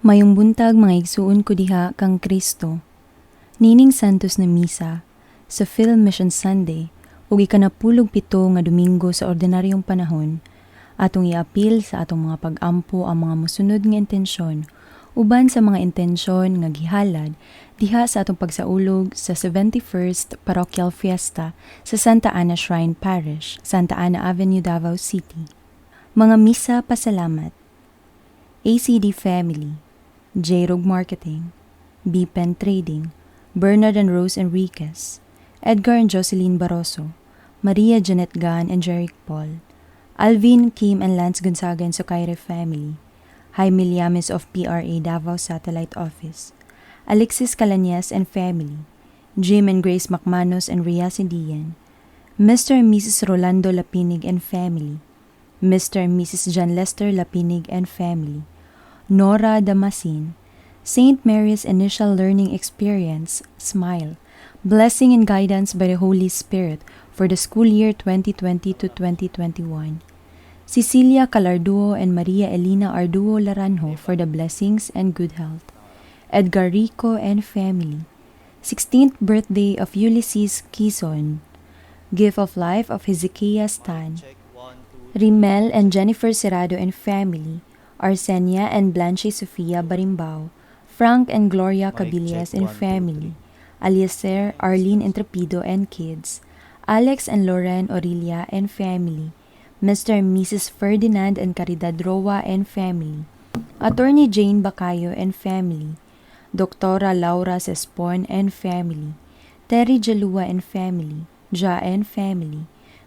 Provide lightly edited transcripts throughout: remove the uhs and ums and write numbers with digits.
Mayong buntag mga igsuon ko diha kang Kristo. Nining Santos na Misa sa Film Mission Sunday ug ikanapulog pito nga Domingo sa ordinaryong panahon. Atong iapil sa atong mga pag-ampo ang mga mosunod nga intensyon uban sa mga intensyon nga gihalad diha sa atong pagsaulog sa 71st Parochial Fiesta sa Santa Ana Shrine Parish, Santa Ana Avenue, Davao City. Mga misa pasalamat. ACD Family, J-Rog Marketing, B-Pen Trading, Bernard and Rose Enriquez, Edgar and Jocelyn Barroso, Maria Janet Gan and Jeric Paul, Alvin, Kim and Lance Gonzaga and Socaire Family, Jaime Llames of PRA Davao Satellite Office, Alexis Calanyas and Family, Jim and Grace Macmanos and Rhea Sindian, Mr. and Mrs. Rolando Lapinig and Family, Mr. and Mrs. John Lester Lapinig and Family, Nora Damasin, St. Mary's Initial Learning Experience, SMILE, Blessing and Guidance by the Holy Spirit for the school year 2020 to 2021. Cecilia Calarduo and Maria Elena Arduo Laranjo for the blessings and good health. Edgar Rico and Family, 16th birthday of Ulysses Quizon, Gift of Life of Hezekiah Stan, Rimel and Jennifer Serrado and Family, Arsenia and Blanche Sofia Barimbao, Frank and Gloria Cabillas and Family, Aliezer, Arlene Entrepido and Kids, Alex and Lauren Aurelia and Family, Mr. and Mrs. Ferdinand and Caridad Roa and Family, Attorney Jane Bacayo and Family, Doktora Laura Sespon and Family, Terry Jalua and Family, Ja and Family,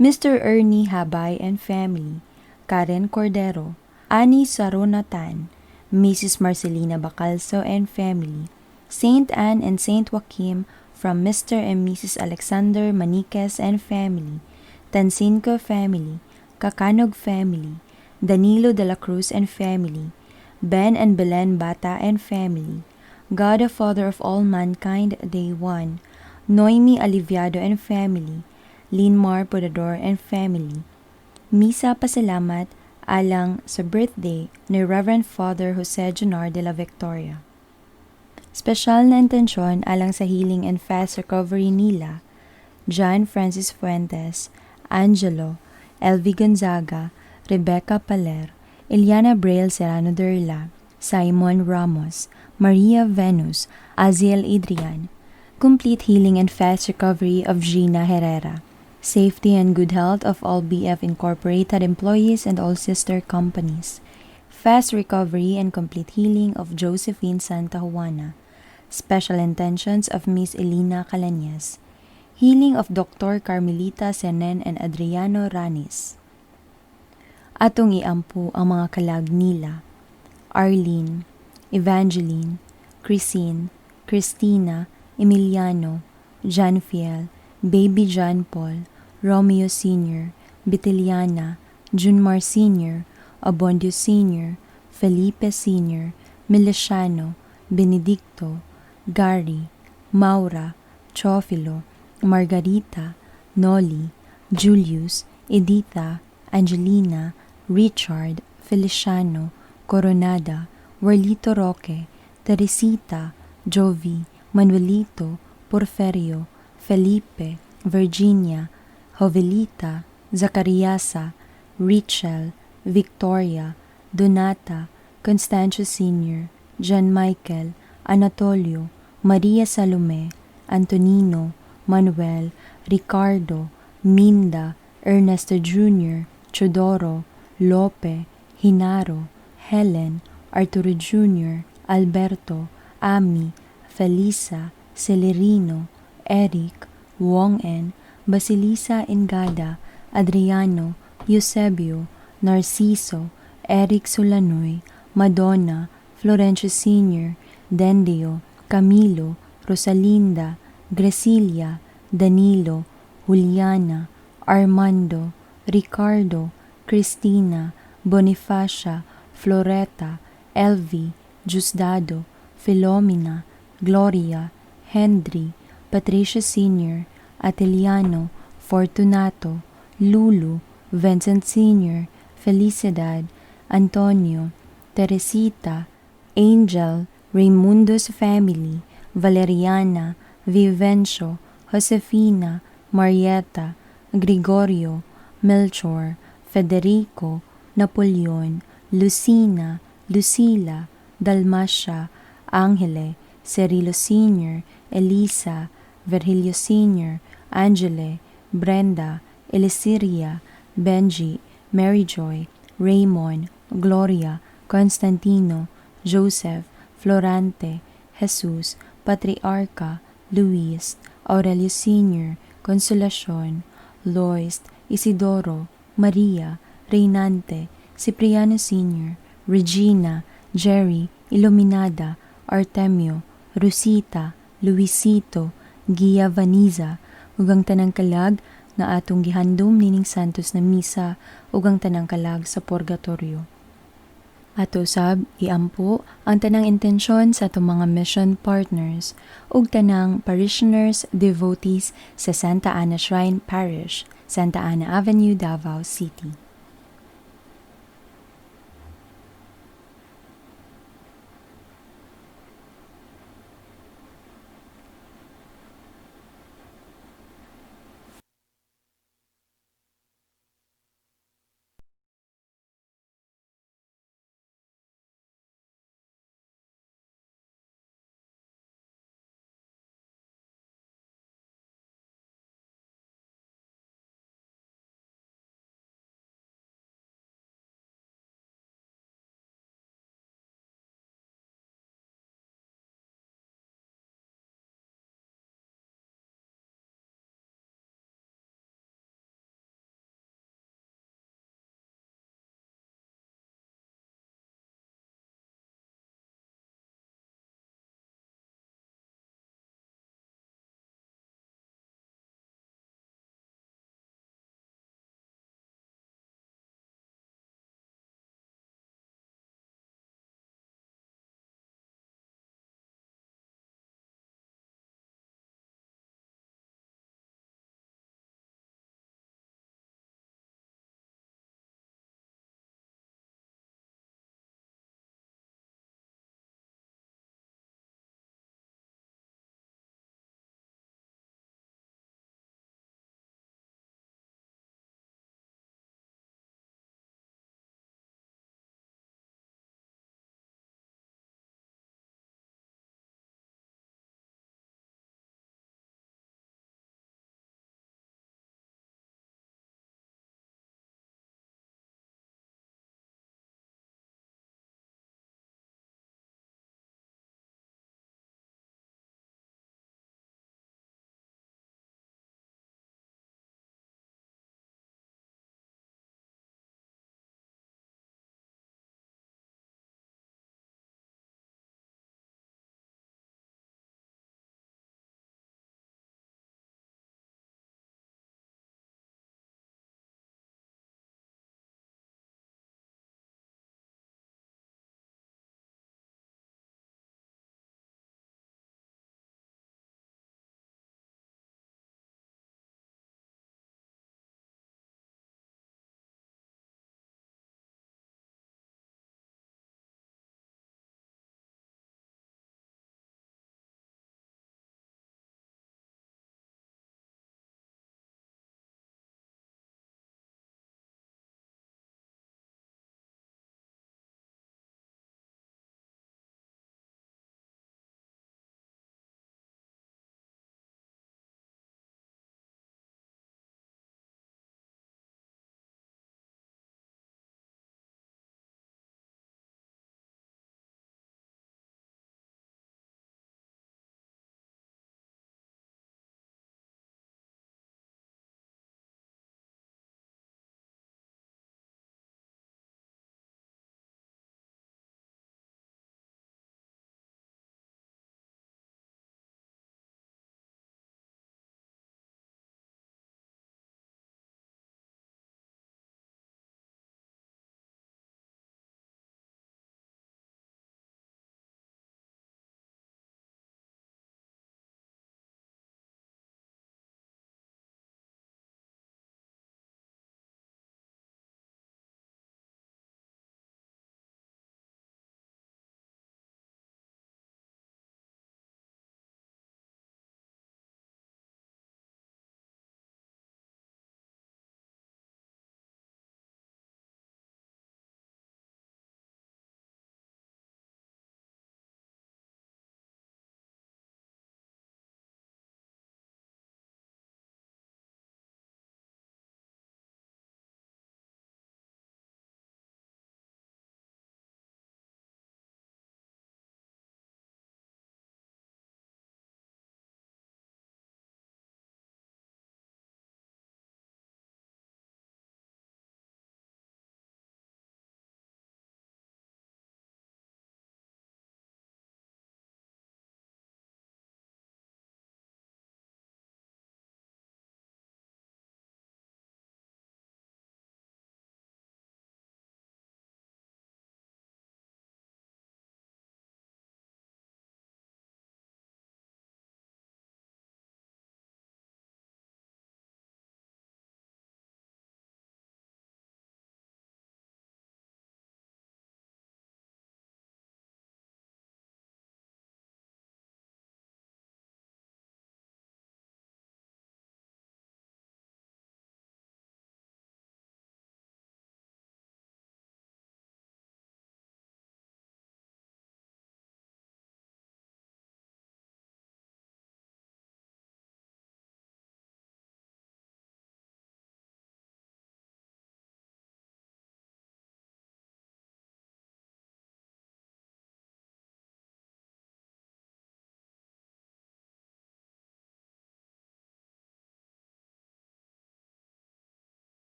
Mr. Ernie Habay and Family, Karen Cordero, Annie Saronatan, Mrs. Marcelina Bacalso and Family, Saint Anne and Saint Joaquim from Mr. and Mrs. Alexander Maniquez and Family, Tansinco Family, Kacanog Family, Danilo de la Cruz and Family, Ben and Belen Bata and Family, God the Father of all mankind, Day 1, Noemi Aliviado and Family, Linmar Podador and Family. Misa Pasalamat alang sa birthday ni Reverend Father Jose Junar de la Victoria. Special na intensyon alang sa healing and fast recovery nila, John Francis Fuentes, Angelo, Elvi Gonzaga, Rebecca Paler, Eliana Braille Serrano Derla, Simon Ramos, Maria Venus, Aziel Adrian. Complete healing and fast recovery of Gina Herrera. Safety and good health of all BF Incorporated employees and all sister companies. Fast recovery and complete healing of Josephine Santa Juana. Special intentions of Miss Elena Calanyas. Healing of Dr. Carmelita Senen and Adriano Ranis. Atong iampo ang mga kalag nila. Arlene, Evangeline, Christine, Christina, Emiliano, Janfiel, Baby John Paul, Romeo Sr., Bitiliana, Junmar Sr., Abondio Sr., Felipe Sr., Miliciano, Benedicto, Gary, Maura, Chofilo, Margarita, Noli, Julius, Editha, Angelina, Richard, Feliciano, Coronada, Warlito Roque, Teresita, Jovi, Manuelito, Porferio, Felipe, Virginia, Jovelita, Zacariasa, Richel, Victoria, Donata, Constancio Sr., John Michael, Anatolio, Maria Salome, Antonino, Manuel, Ricardo, Minda, Ernesto Jr., Chodoro, Lope, Hinaro, Helen, Arturo Jr., Alberto, Ami, Felisa, Celerino, Eric, Wong N., Basilisa Ingada, Adriano, Eusebio, Narciso, Eric Solanoy, Madonna, Florencio Sr., Dendio, Camilo, Rosalinda, Gracilia, Danilo, Juliana, Armando, Ricardo, Cristina, Bonifacia, Floreta, Elvi, Diosdado, Filomena, Gloria, Henry, Patricia Sr., Ateliano, Fortunato, Lulu, Vincent Sr., Felicidad, Antonio, Teresita, Angel, Raimundo's family, Valeriana, Vivencio, Josefina, Marieta, Gregorio, Melchor, Federico, Napoleon, Lucina, Lucila, Dalmacia, Angele, Cirilo Sr., Elisa, Virgilio Sr., Angele, Brenda, Elisiria, Benji, Maryjoy, Raymond, Gloria, Constantino, Joseph, Florante, Jesus, Patriarca, Luis, Aurelio Sr., Consolacion, Lois, Isidoro, Maria, Reynante, Cipriano Sr., Regina, Jerry, Iluminada, Artemio, Rosita, Luisito, Gia Vaniza, ug ang tanang kalag nga atong gihandom nining santos na misa ug ang tanang kalag sa purgatorio. Ato sab, iampo ang tanang intensyon sa atong mga mission partners ug tanang parishioners, devotees sa Santa Ana Shrine Parish, Santa Ana Avenue, Davao City.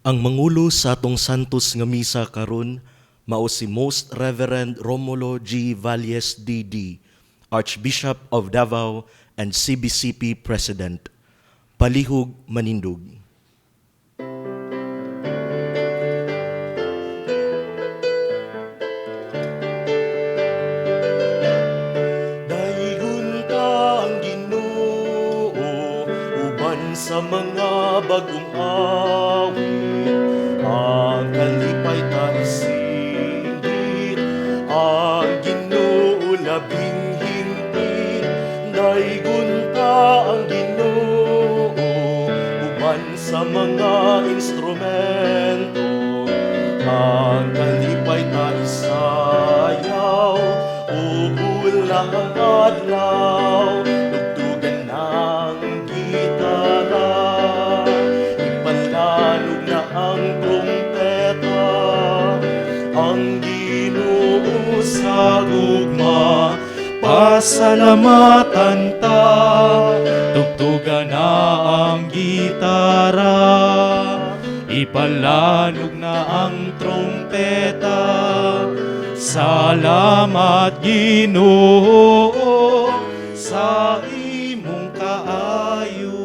Ang mangulo sa atong santos nga misa karon mao si Most Reverend Romulo G. Valles D.D., Archbishop of Davao and CBCP President. Palihog Manindog. Dahigon ka ang Ginoo uban sa mga bagong awit, ang kalipay ta isingit, ang Ginoo labing hingpit. Dahigon ka ang Ginoo uban sa mga instrumento, ang kalipay ta isayaw, ulang ang adlaw, tugtugan ng gitara, ipalanog na ang trumpeta, ang Ginoo sa gugma, pasalamatan ta, tugtugan na ang gitara, ipalanog na ang trumpeta. Salamat Ginoo sa imong kaayo.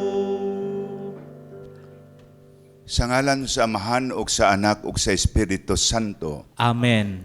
Sa ngalan sa Amahan ug sa Anak ug sa Espiritu Santo. Amen.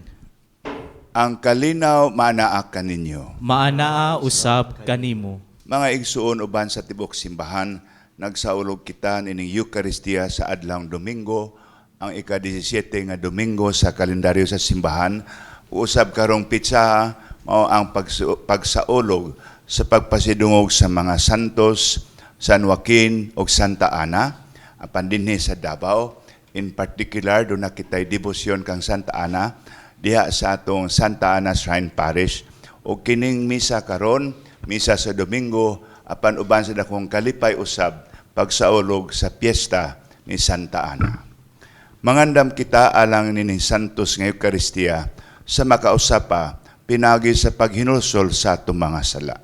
Ang kalinaw maanaa kaninyo. Maanaa usab kanimo. Mga igsuon uban sa tibok simbahan, nagsaulog kita ining Eucharistia sa adlawng Domingo, ang ika-17 nga Domingo sa kalendaryo sa simbahan. Usab karong pitsa mao ang pagsaulog sa pagpasidungog sa mga santos, San Joaquin ug Santa Ana, apan dinhi sa Davao. In particular, doon na kita'y debosyon kang Santa Ana, diha sa atong Santa Ana Shrine Parish. O kining misa karon, misa sa Domingo, apan uban sa dakong kalipay usab, pagsaulog sa piyesta ni Santa Ana. Mangandam kita alang nining santos nga Eucharistia, sa makausapa, pinagi sa paghinulsol sa atong mga sala.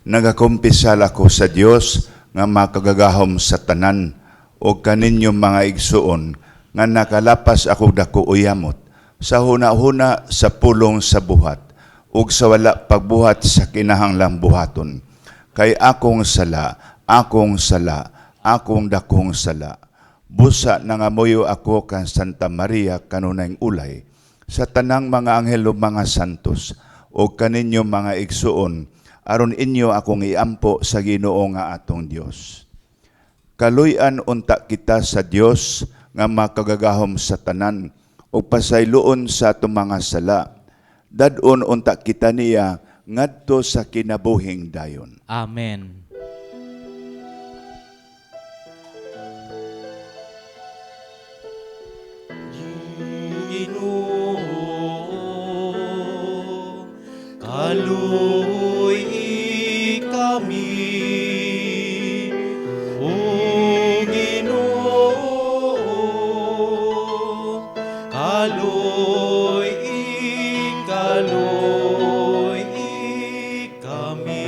Nagakumpisal ako sa Dios nga makagagahom sa tanan o kaninyong mga igsuon nga nakalapas ako dako uyamot sa huna-huna sa pulong sa buhat ug sa wala pagbuhat sa kinahanglang buhaton. Kay akong sala, akong dakong sala. Busa nangamuyo ako kan Santa Maria kanunayng ulay, sa tanang mga anghel ug mga santos, o kaninyong mga igsuon, aron inyo akong iampo sa Ginoo nga atong Dios. Kaluy-an unta kita sa Dios nga makagagahom sa tanan, o pasayloon sa atong mga sala. Dadon unta kita niya ngadto sa kinabuhing dayon. Amen. Ginoo, kaluy kami, o Ginoo, kaluy kami.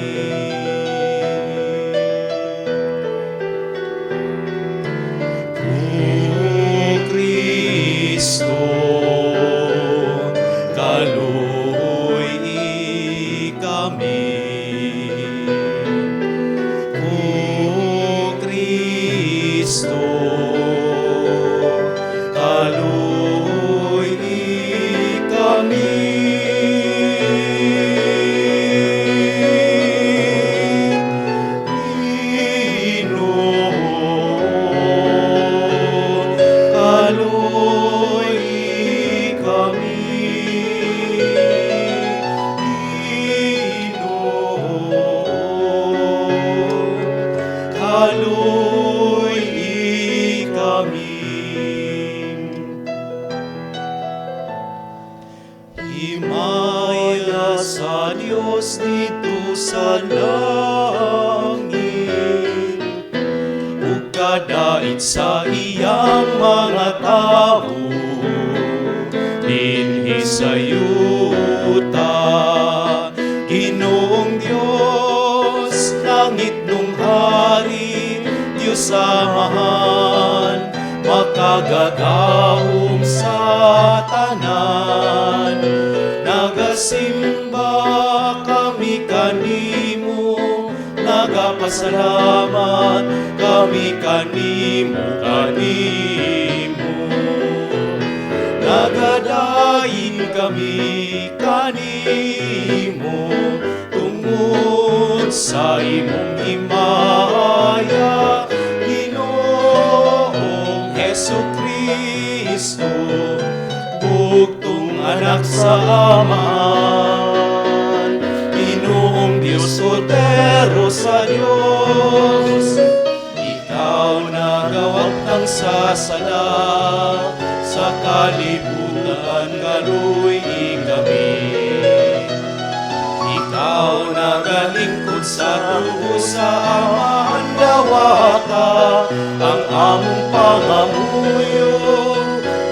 O Kristo, kaluy kami. O Kristo, kaluy kami. Himaya sa Diyos dito sa langit, ug kadait sa iyang mga tao, dinhi sa yuta, Ginoong Diyos samahan, makagagahom sa tanan. Nagasimba kami kanimo, nagapasalamat kami kanimo. Nagadayin kami kanimo, tungod sa imong himaya, Ginoong Hesukristo, bugtong anak sa Amahan, Ginoong Diyos Kordero sa Diyos, ikaw nagawag ng sasala, sa kalibutan ngaluy kami. Ikaw nagalingkod sa tubo sa Amahan, dawata ang among pangamuyo,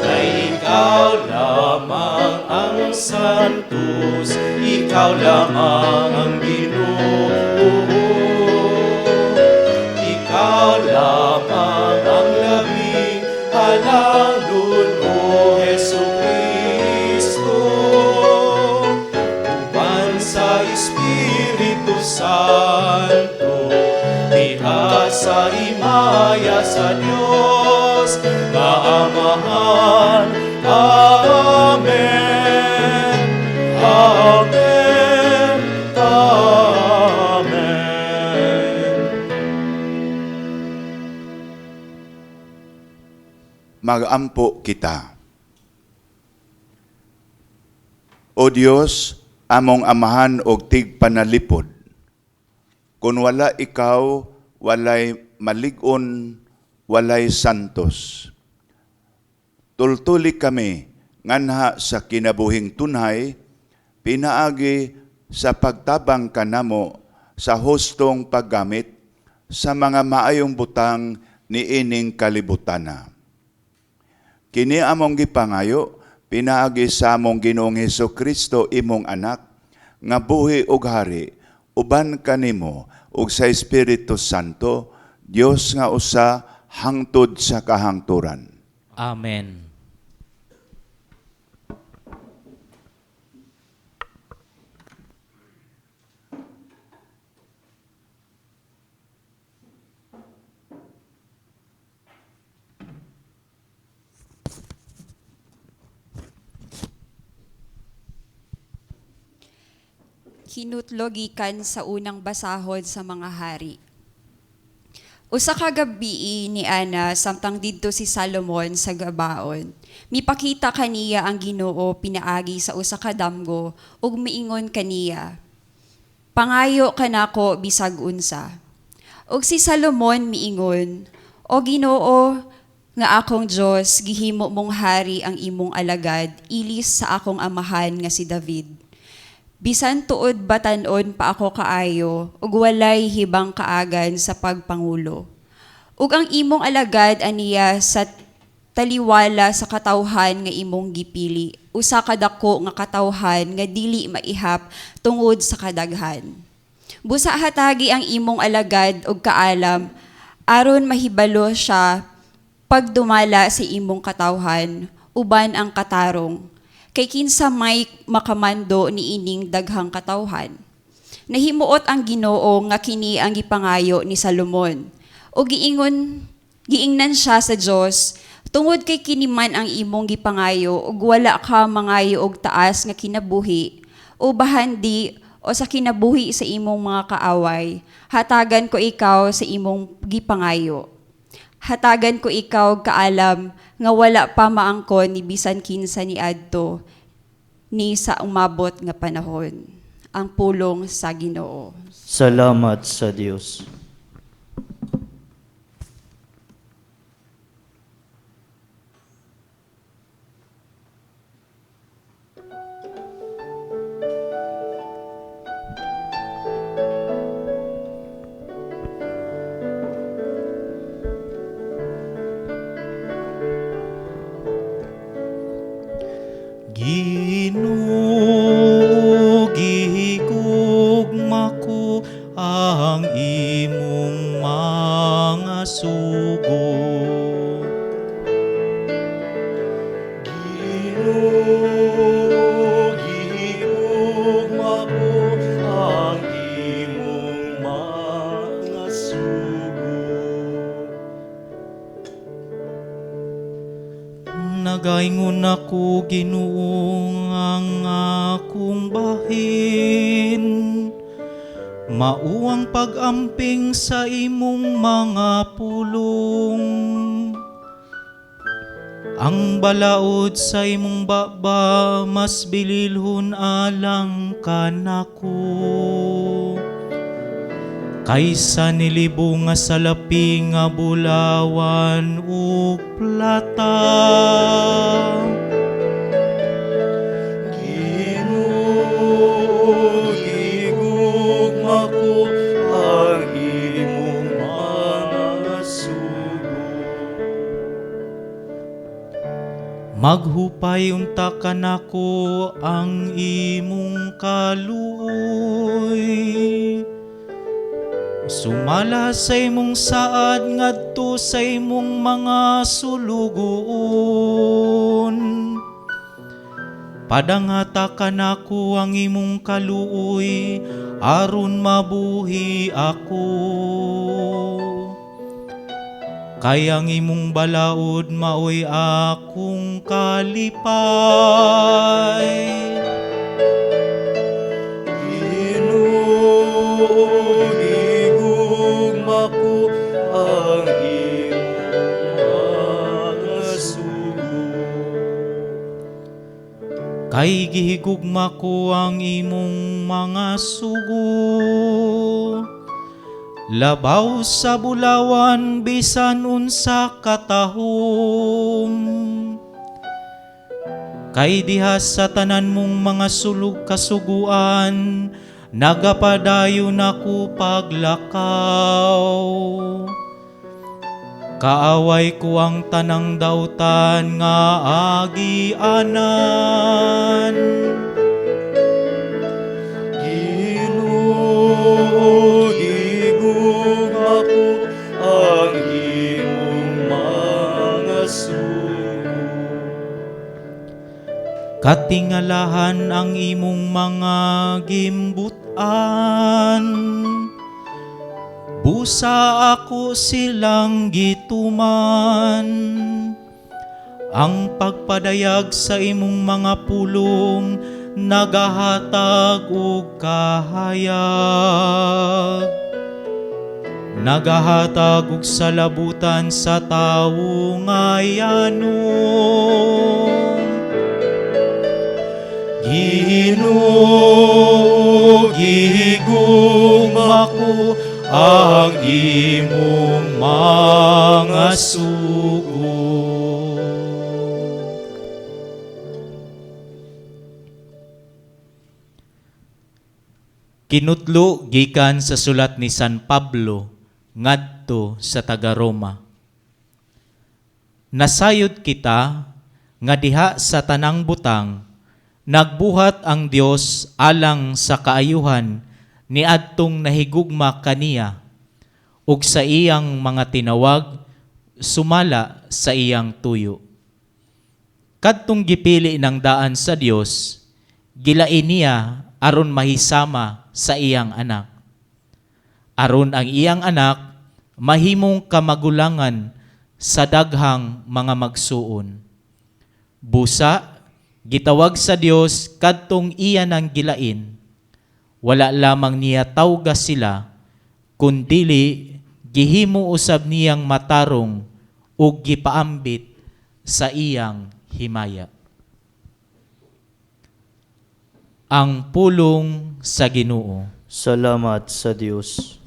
kay ikaw lamang ang santos, ikaw lamang ang Ginoo, ikaw lamang ang labing halangdon, o Hesukristo, uban sa Espiritu Santo, diha sa himaya sa Diyos nga Amahan. Amen. Amen. Amen. Magampo kita. O Dios, among amahan og tigpanalipod. Kung wala ikaw, walay malig-on, walay santos. Tultuli kami nganha sa kinabuhing tunhay, pinaagi sa pagtabang kanamo sa hustong paggamit sa mga maayong butang ni ining kalibutana. Kini among gipangayo, pinaagi sa among Ginoong Hesukristo imong anak, nga buhi ug hari, uban kanimo ug sa Espiritu Santo, Dios nga usa hangtod sa kahangturan. Amen. Kinutlogikan sa unang basahon sa mga hari. Usa ka gabi ni Ana samtang didto si Salomon sa gabaon. Mipakita kaniya ang Ginoo pinaagi sa usa ka damgo ug miingon kaniya, "Pangayo kanako bisag unsa." Ug si Salomon miingon, "O Ginoo, nga akong Dios, gihimo mong hari ang imong alagad ilis sa akong amahan nga si David. Bisan tuod batan-on pa ako kaayo, ug walay hibang kaagan sa pagpangulo. Ug ang imong alagad aniya sa taliwala sa katawhan nga imong gipili, usa ka dako nga katawhan nga dili maihap tungod sa kadaghan. Busa hatagi ang imong alagad og kaalam, aron mahibalo siya pagdumala sa imong katawhan, uban ang katarong. Kay kinsa may makamando ni ining daghang katawhan. Nahimuot ang Ginoo nga kini ang gipangayo ni Salomon. O giingnan siya sa Dios, tungod kay kini man ang imong gipangayo, ug wala ka mangayo og taas nga kinabuhi, o bahandi o sa kinabuhi sa imong mga kaaway. Hatagan ko ikaw sa imong gipangayo. Hatagan ko ikaw kaalam nga wala pa maangkon ni bisan kinsa ni adto ni sa umabot nga panahon. Ang pulong sa Ginoo. Salamat sa Diyos. Ginoo, gihigugma ko ang imong mga sugo. Gihigugma ko ang imong mga sugo. Nagaingon ako, Ginoo, ang akong bahin, mauang pag-amping sa imong mga pulong. Ang balaod sa imong baba, mas bililhon alang kanako. Kaysa nilibo nga salapi nga bulawan ug plata. Ginoo, gihigugma ko ang imong mga sugo. Maghupay unta kanako ang imong kaluoy. Sumala sa imong saad ngadto sa imong mga sulugoon. Padangata kanako ang imong kaluoy aron mabuhi ako. Kay ang imong balaod maoy akong kalipay. Ginoo, gihigugma ko ang imong mga sugo. Kay gihigugma ko ang imong mga sugo. Labaw sa bulawan bisan unsa katahom. Kay diha sa tanan mong mga sulog kasuguan, nagapadayon ako paglakaw. Kaaway ko ang tanang dautan nga agianan. Ginoo, gihigugma ko ang imong mga sugo. Katingalahan ang imong mga gimbutan. Busa ako silang gituman. Ang pagpadayag sa imong mga pulong nagahatag og kahayag. Nagahatag og salabutan sa tawo nga yanon. Ginoo, gihigugma ko ang imong mga sugo. Kinutlo gikan sa sulat ni San Pablo ngadto sa taga Roma. Nasayod kita nga diha sa tanang butang nagbuhat ang Dios alang sa kaayuhan ni adtong nahigugma kaniya ug sa iyang mga tinawag sumala sa iyang tuyo. Kadtong gipili ng daan sa Dios, gilain niya aron mahisama sa iyang anak. Aron ang iyang anak mahimong kamagulangan sa daghang mga magsuon. Busa, gitawag sa Dios kadtong iya nang gilain. Wala lamang niya tawga sila, kundili gihimo usab niyang matarong ug gipaambit sa iyang himaya. Ang pulong sa Ginoo. Salamat sa Diyos.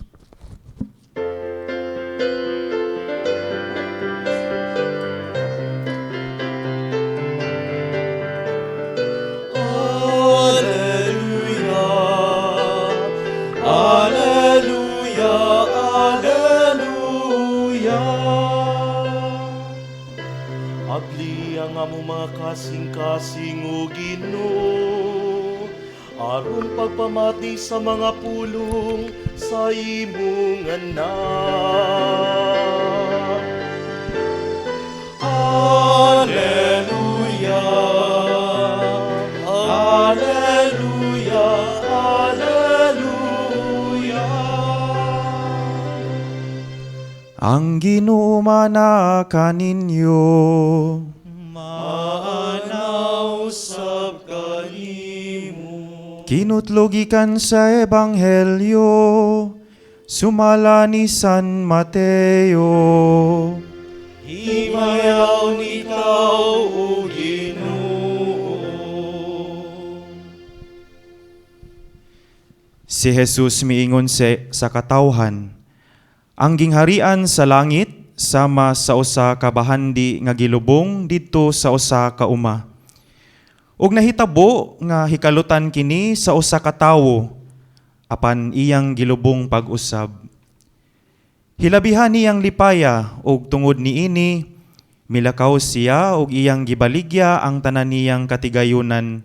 Abli ang among mga kasing-kasing o Ginoo, aron pagpamati sa mga pulong sa imong anak. Alleluia, Alleluia, Alleluia. Ang ginumana kaninyo. Maanaw sab kanimo. Kinutlogikan sa Ebanghelyo, sumala ni San Mateo. Himayaw ni Tao o Ginoo. Si Jesus miingon sa katawhan, ang gingharian sa langit sama sa usa ka bahandi nga gilubong didto sa usa ka uma. Ug nahitabo nga hikalutan kini sa usa ka tawo apan iyang gilubong pag-usab. Hilabihan niyang lipaya ug tungod niini milakaw siya ug iyang gibaligya ang tanan niyang katigayunan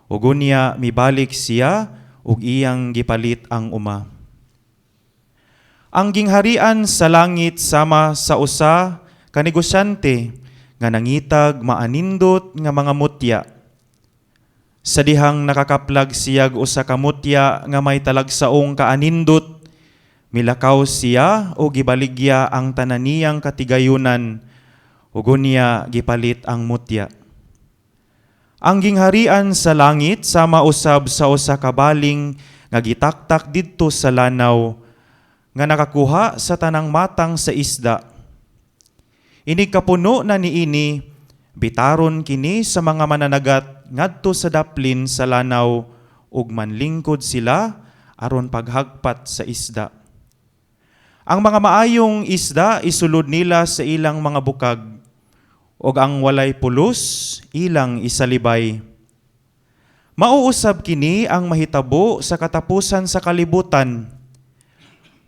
ug unya mibalik siya ug iyang gipalit ang uma. Ang gingharian sa langit sama sa usa ka negosyante nga nangitag maanindot nga mga mutya. Sa dihang nakakaplag siyag usa ka mutya nga may talagsaong kaanindot, milakaw siya o gibaligya ang tanan niyang katigayunan ug unya gipalit ang mutya. Ang gingharian sa langit sama usab sa usa ka baling nga gitaktak didto sa lanaw nga nakakuha sa tanang matang sa isda. Ini kapuno na niini, bitaron kini sa mga mananagat ngadto sa daplin sa lanaw ug manlingkod sila aron paghagpat sa isda. Ang mga maayong isda isulod nila sa ilang mga bukag ug ang walay pulos ilang isalibay. Mauusab kini ang mahitabo sa katapusan sa kalibutan.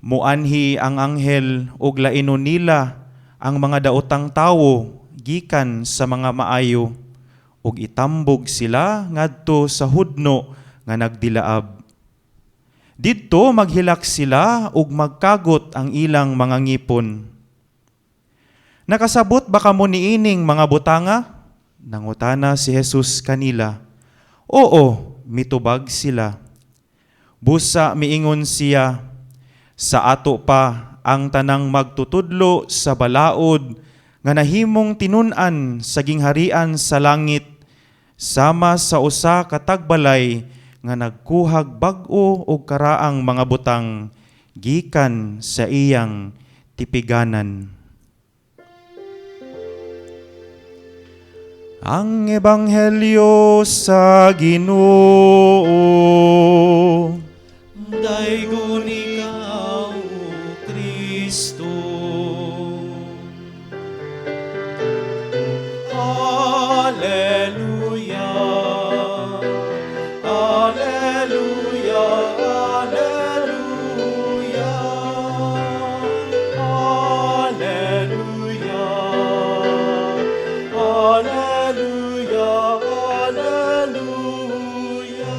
Muanhi ang anghel ug lainon nila ang mga daotang tawo gikan sa mga maayo ug itambog sila ngadto sa hudno nga nagdilaab. Didto maghilak sila ug magkagot ang ilang mga ngipon. Nakasabot ba kamo niining mga butanga? Nangutana si Jesus kanila. Oo, mitubag sila. Busa miingon siya, sa ato pa ang tanang magtutudlo sa balaod nga nahimong tinun-an sa gingharian sa langit sama sa usa ka tagbalay nga nagkuhag bag-o o karaang mga butang gikan sa iyang tipiganan. Ang Ebanghelyo sa Ginoo. Daygon ikaw, O Kristo. Alleluia, Alleluia, Alleluia, Alleluia, Alleluia, Alleluia.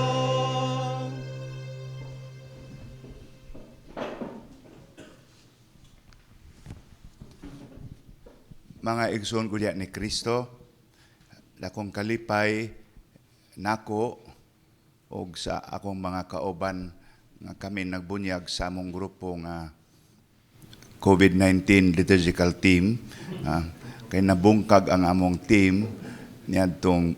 Mga igsoon ko diya ni Kristo, dakong kalipay nako og sa akong mga kauban nga kami nagbunyag sa among grupo nga COVID-19 liturgical team. Kay nabungkag ang among team niadtong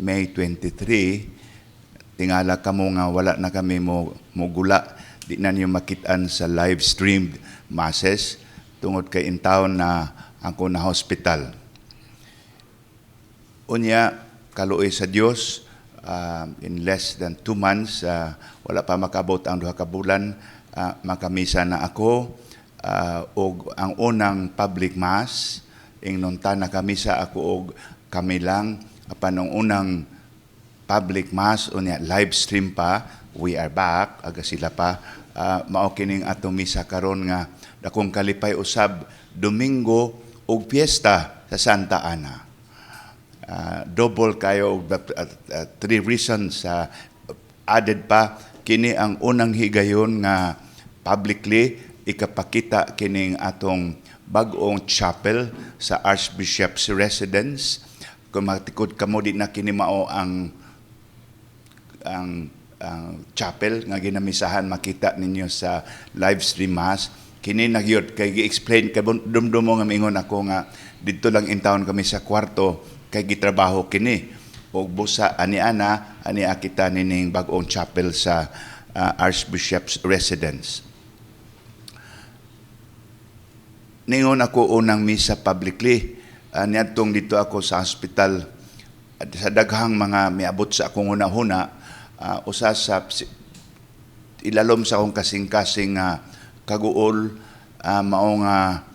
May 23. Tingala kamo nga wala na kami mo gula, di na niyo makitaan sa live streamed masses tungod kay in town na ako na hospital. Unya, kaluoy sa Dios, in less than 2 months, wala pa makabot ang 2 ka bulan, makamisa na ako, og ang unang public mass, ingnon na kamisa ako og kami lang, apan ang unang public mass, unya live stream pa, we are back, aga sila pa, mao kining atong misa karon nga, dakong kalipay usab, Domingo, og piyesta sa Santa Ana. Double kayo, 3 reasons added pa, kini ang unang higayon nga publicly ikapakita kining atong bag-ong chapel sa Archbishop's residence. Kung matikod kamo di na kini mao ang chapel nga ginamisahan, makita ninyo sa live stream mass. Kini nagyod kay gi-explain kay dumdumo nga mingon ako nga didto lang in town kami sa kwarto kay gitrabaho kini og busa ani akita nining bag-ong chapel sa Archbishop's residence. Ningon ako unang misa publicly. Niadtong dito ako sa hospital sa daghang mga miabot sa akong una-huna, usa sa ilalom sa akong kasing-kasing kaguol, mao nga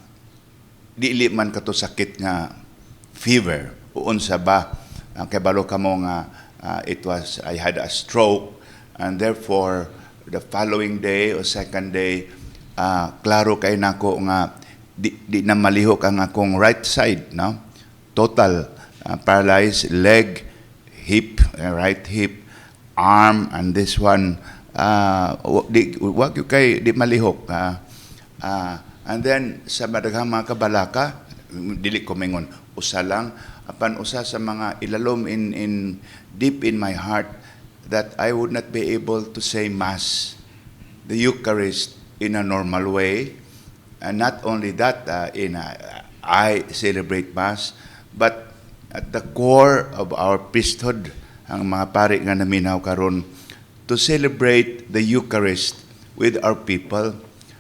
dili man kato sakit nga fever uon sa ba, kay balo kamo nga I had a stroke, and therefore the following day or second day klaro kay nako nga di na malihok ang akong right side, no? Total paralyzed leg, hip, right hip, arm, and this one wag yung kay di malihok. And then sa madaghang mga kabalaka, dili ko mingon usa lang, apan usa sa mga ilalom in deep in my heart that I would not be able to say mass, the Eucharist, in a normal way. And not only that, I celebrate Mass, but at the core of our priesthood, ang mga pari nga naminaw karon, to celebrate the Eucharist with our people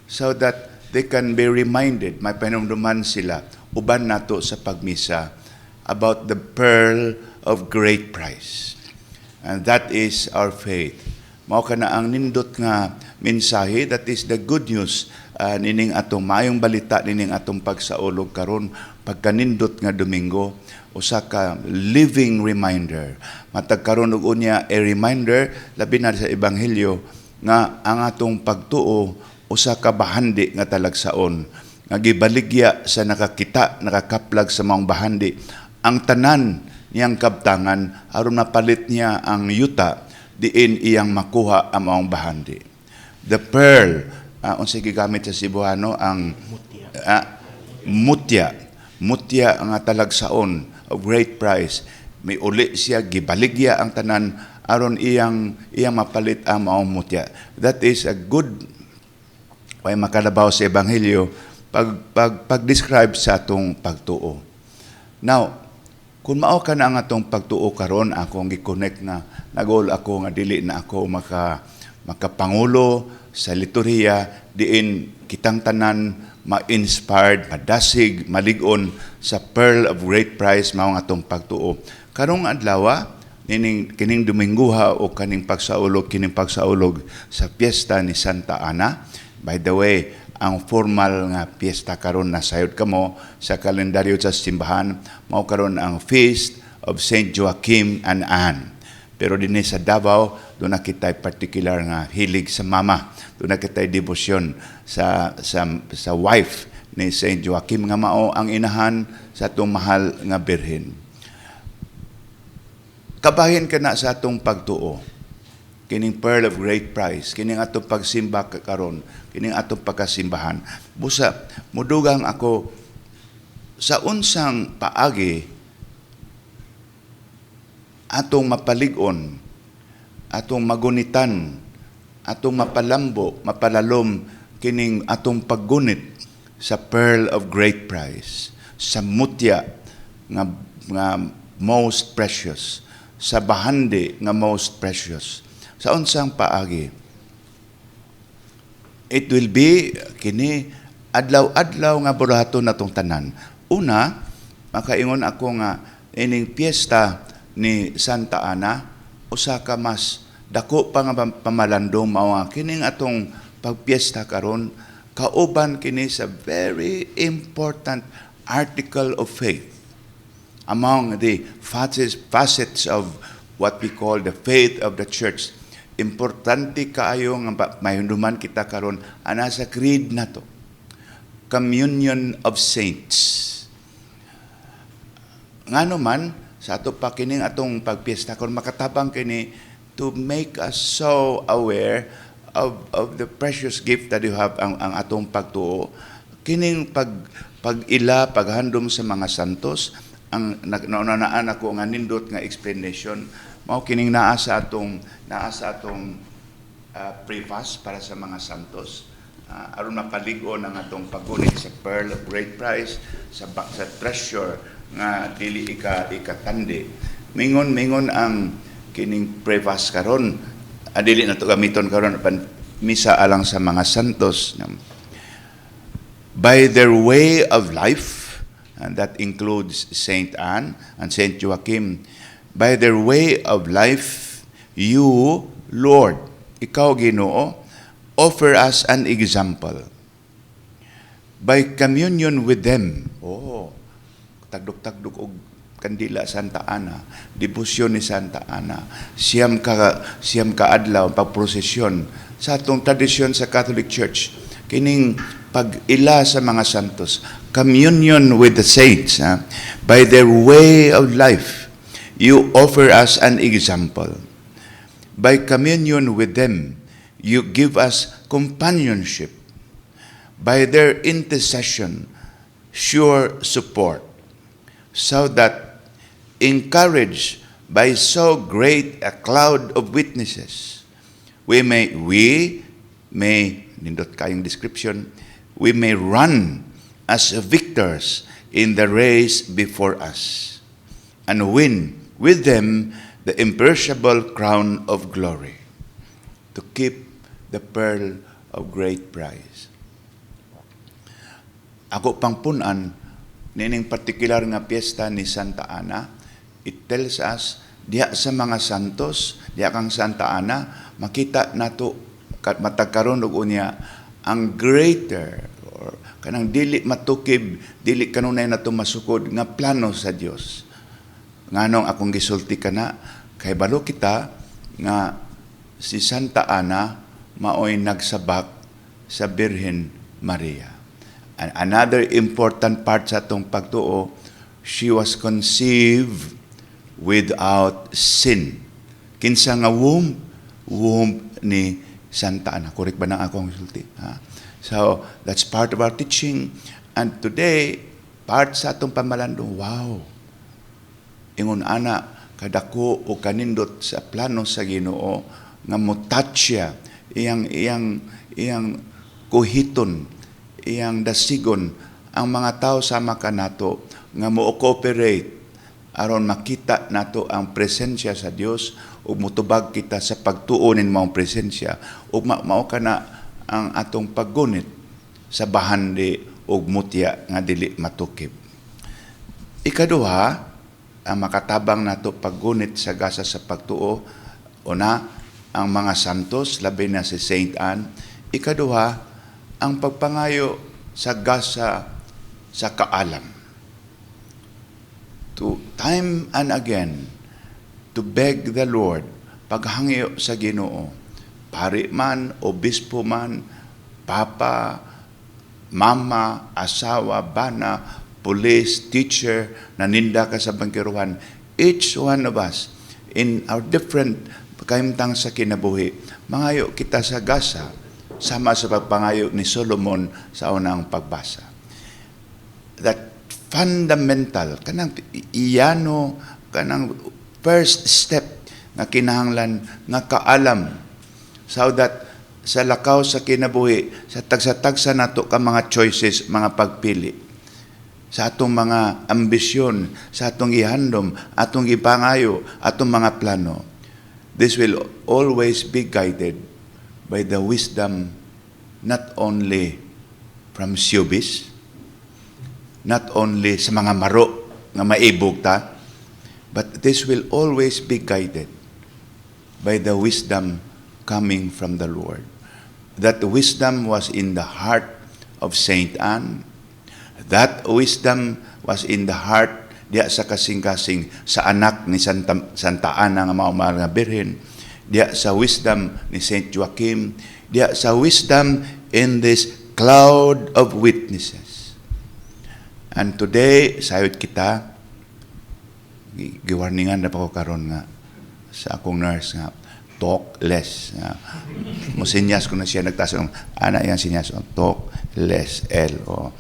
so that they can be reminded, may panumduman sila, uban nato sa pagmisa, about the pearl of great price. And that is our faith. Mao kana ang nindot nga mensahe, that is the good news, nining atong maayong balita, nining atong pagsaulog karon pagkanindot nga Domingo, usa ka living reminder. Matag karon og unya a reminder labi na sa ebanghelyo nga ang atong pagtuo usa ka bahandi nga talagsaon nga gibaligya sa nakakita, nakakaplag sa maong bahandi ang tanan niyang kabtangan aron mapalit niya ang yuta diin iyang makuha ang maong bahandi. The pearl, unsay gigamit sa Cebuano, ang mutya. Mutya ang talagsaon of great price. May uli siya, gibaligya ang tanan aron iyang mapalit ang maong mutya. That is a good way makalabaw sa ebanghelyo pag-describe sa atong pagtuo. Now, kung mao ka na ang atong pagtuo karon, akong gi-connect na nagol ako nga dili na ako makapangulo sa liturhiya diin kitang tanan ma-inspired, madasig, malig-on sa pearl of great price mao nga atong pagtuo. Karong adlaw kining Dominguha o kining pagsaulog sa piyesta ni Santa Ana. By the way, ang formal nga piyesta karon na sayod kamo sa kalendaryo sa simbahan, mao karon ang Feast of Saint Joachim and Anne. Pero dinhi sa Davao, doon na kita'y particular nga hilig sa mama. Doon na kita'y debosyon sa wife ni Saint Joachim nga mao ang inahan sa atong mahal nga birhen. Kabahin ka na sa atong pagtuo. Kining pearl of great price, kining atong pagsimba karon, kining atong pagkasimbahan. Busa, mudugang ako sa unsang paagi atong mapalig-on, atong magunitan, atong mapalambo, mapalalom kining atong paggunit sa pearl of great price, sa mutya nga most precious, sa bahandi nga most precious. Sa unsang paagi, it will be kini adlaw-adlaw nga burahaton natong tanan. Una, makaingon ako nga ining piyesta ni Santa Ana, usa ka mas dako pa nga pamalandong mao kining atong pagpiyesta karon, kauban kini sa very important article of faith among the facets of what we call the faith of the church. Importante kaayo nga mahunduman kita karon ana sa creed nato, communion of saints. Ngano man sa ato pa kining atong pagpiyesta kon makatabang kini to make us so aware of the precious gift that you have ang atong pagtuo. Kining pag-ila, paghandom sa mga santos, ang naunanaan ako nga nindot nga explanation, mao kining naa sa atong preface para sa mga santos. Aron mapaligo ng atong paggunit sa pearl of great price, sa treasure nga dili ikatandi. Mingon ang kining preface karon, dili na to gamiton karon pan misa alang sa mga santos. By their way of life, and that includes Saint Anne and Saint Joachim, by their way of life, you, Lord, ikaw Ginoo, offer us an example. By communion with them, tagduk-tagduk og kandila Santa Ana, debosyon ni Santa Ana, siyam ka adlaw pagprosesyon sa atong tradisyon sa Catholic Church, kining pag-ila sa mga santos, communion with the saints, by their way of life, you offer us an example. By communion with them, you give us companionship. By their intercession, sure support, so that, encouraged by so great a cloud of witnesses, we may, nindot kayong description, we may run as victors in the race before us, and win with them the imperishable crown of glory, to keep the pearl of great price. Ako pang punan, nining particular nga piyesta ni Santa Ana, it tells us, diya sa mga santos, diya kang Santa Ana, makita nato matagkaroon og unya ang greater or kanang dili matukib, dili kanunay nato masukod nga plano sa Dios. Nganong akong gisulti kana kay balo kita nga si Santa Ana maoy nagsabak sa Birhen Maria. And another important part sa atong pagtuo, she was conceived without sin. Kinsa nga womb ni Santa Ana. Correct ba na akong sulti? So, that's part of our teaching. And today, part sa atong pamalandong, wow! Ingon ana, kadako o kanindot sa plano sa Ginoo nga mutatsya, iyang kuhiton, iyang dasigon, ang mga tao sama ka nato, nga mo-cooperate, aron makita nato ang presensya sa Dios ug mutubag kita sa pagtuonin maong presensya ug mao kana ang atong paggunit sa bahandi ug mutya nga dili matukib. Ikaduha, ang makatabang nato paggunit sa gasa sa pagtuo, una ang mga santos labi na si Saint Anne. Ikaduha, ang pagpangayo sa gasa sa kaalam. To time and again, to beg the Lord, paghangyo sa Ginoo, pari man, obispo man, papa, mama, asawa, bana, police, teacher, naninda ka sa bangkiruhan, each one of us, in our different kaimtang sa kinabuhi, mangayo kita sa gasa, sama sa pagpangayo ni Solomon sa unang pagbasa. That fundamental, kanang iyano, kanang first step nga kinahanglan nga kaalam, so that sa lakaw sa kinabuhi, sa tagsa-tagsa nato ka mga choices, mga pagpili, sa atong mga ambisyon, sa atong ihandom, atong ipangayo, atong mga plano, this will always be guided by the wisdom not only from showbiz, not only sa mga maro nga maibog ta, but this will always be guided by the wisdom coming from the Lord. That wisdom was in the heart of Saint Anne. That wisdom was in the heart diya sa kasing-kasing sa anak ni Santa Ana nga maumahal nga birhen, diya sa wisdom ni Saint Joachim, diya sa wisdom in this cloud of witnesses. And today, sayod kita, giwarningan na pa ko karon nga sa akong nurse nga, talk less. Musinyas ko na siya, nagtasong, ana yan sinyas, talk less L o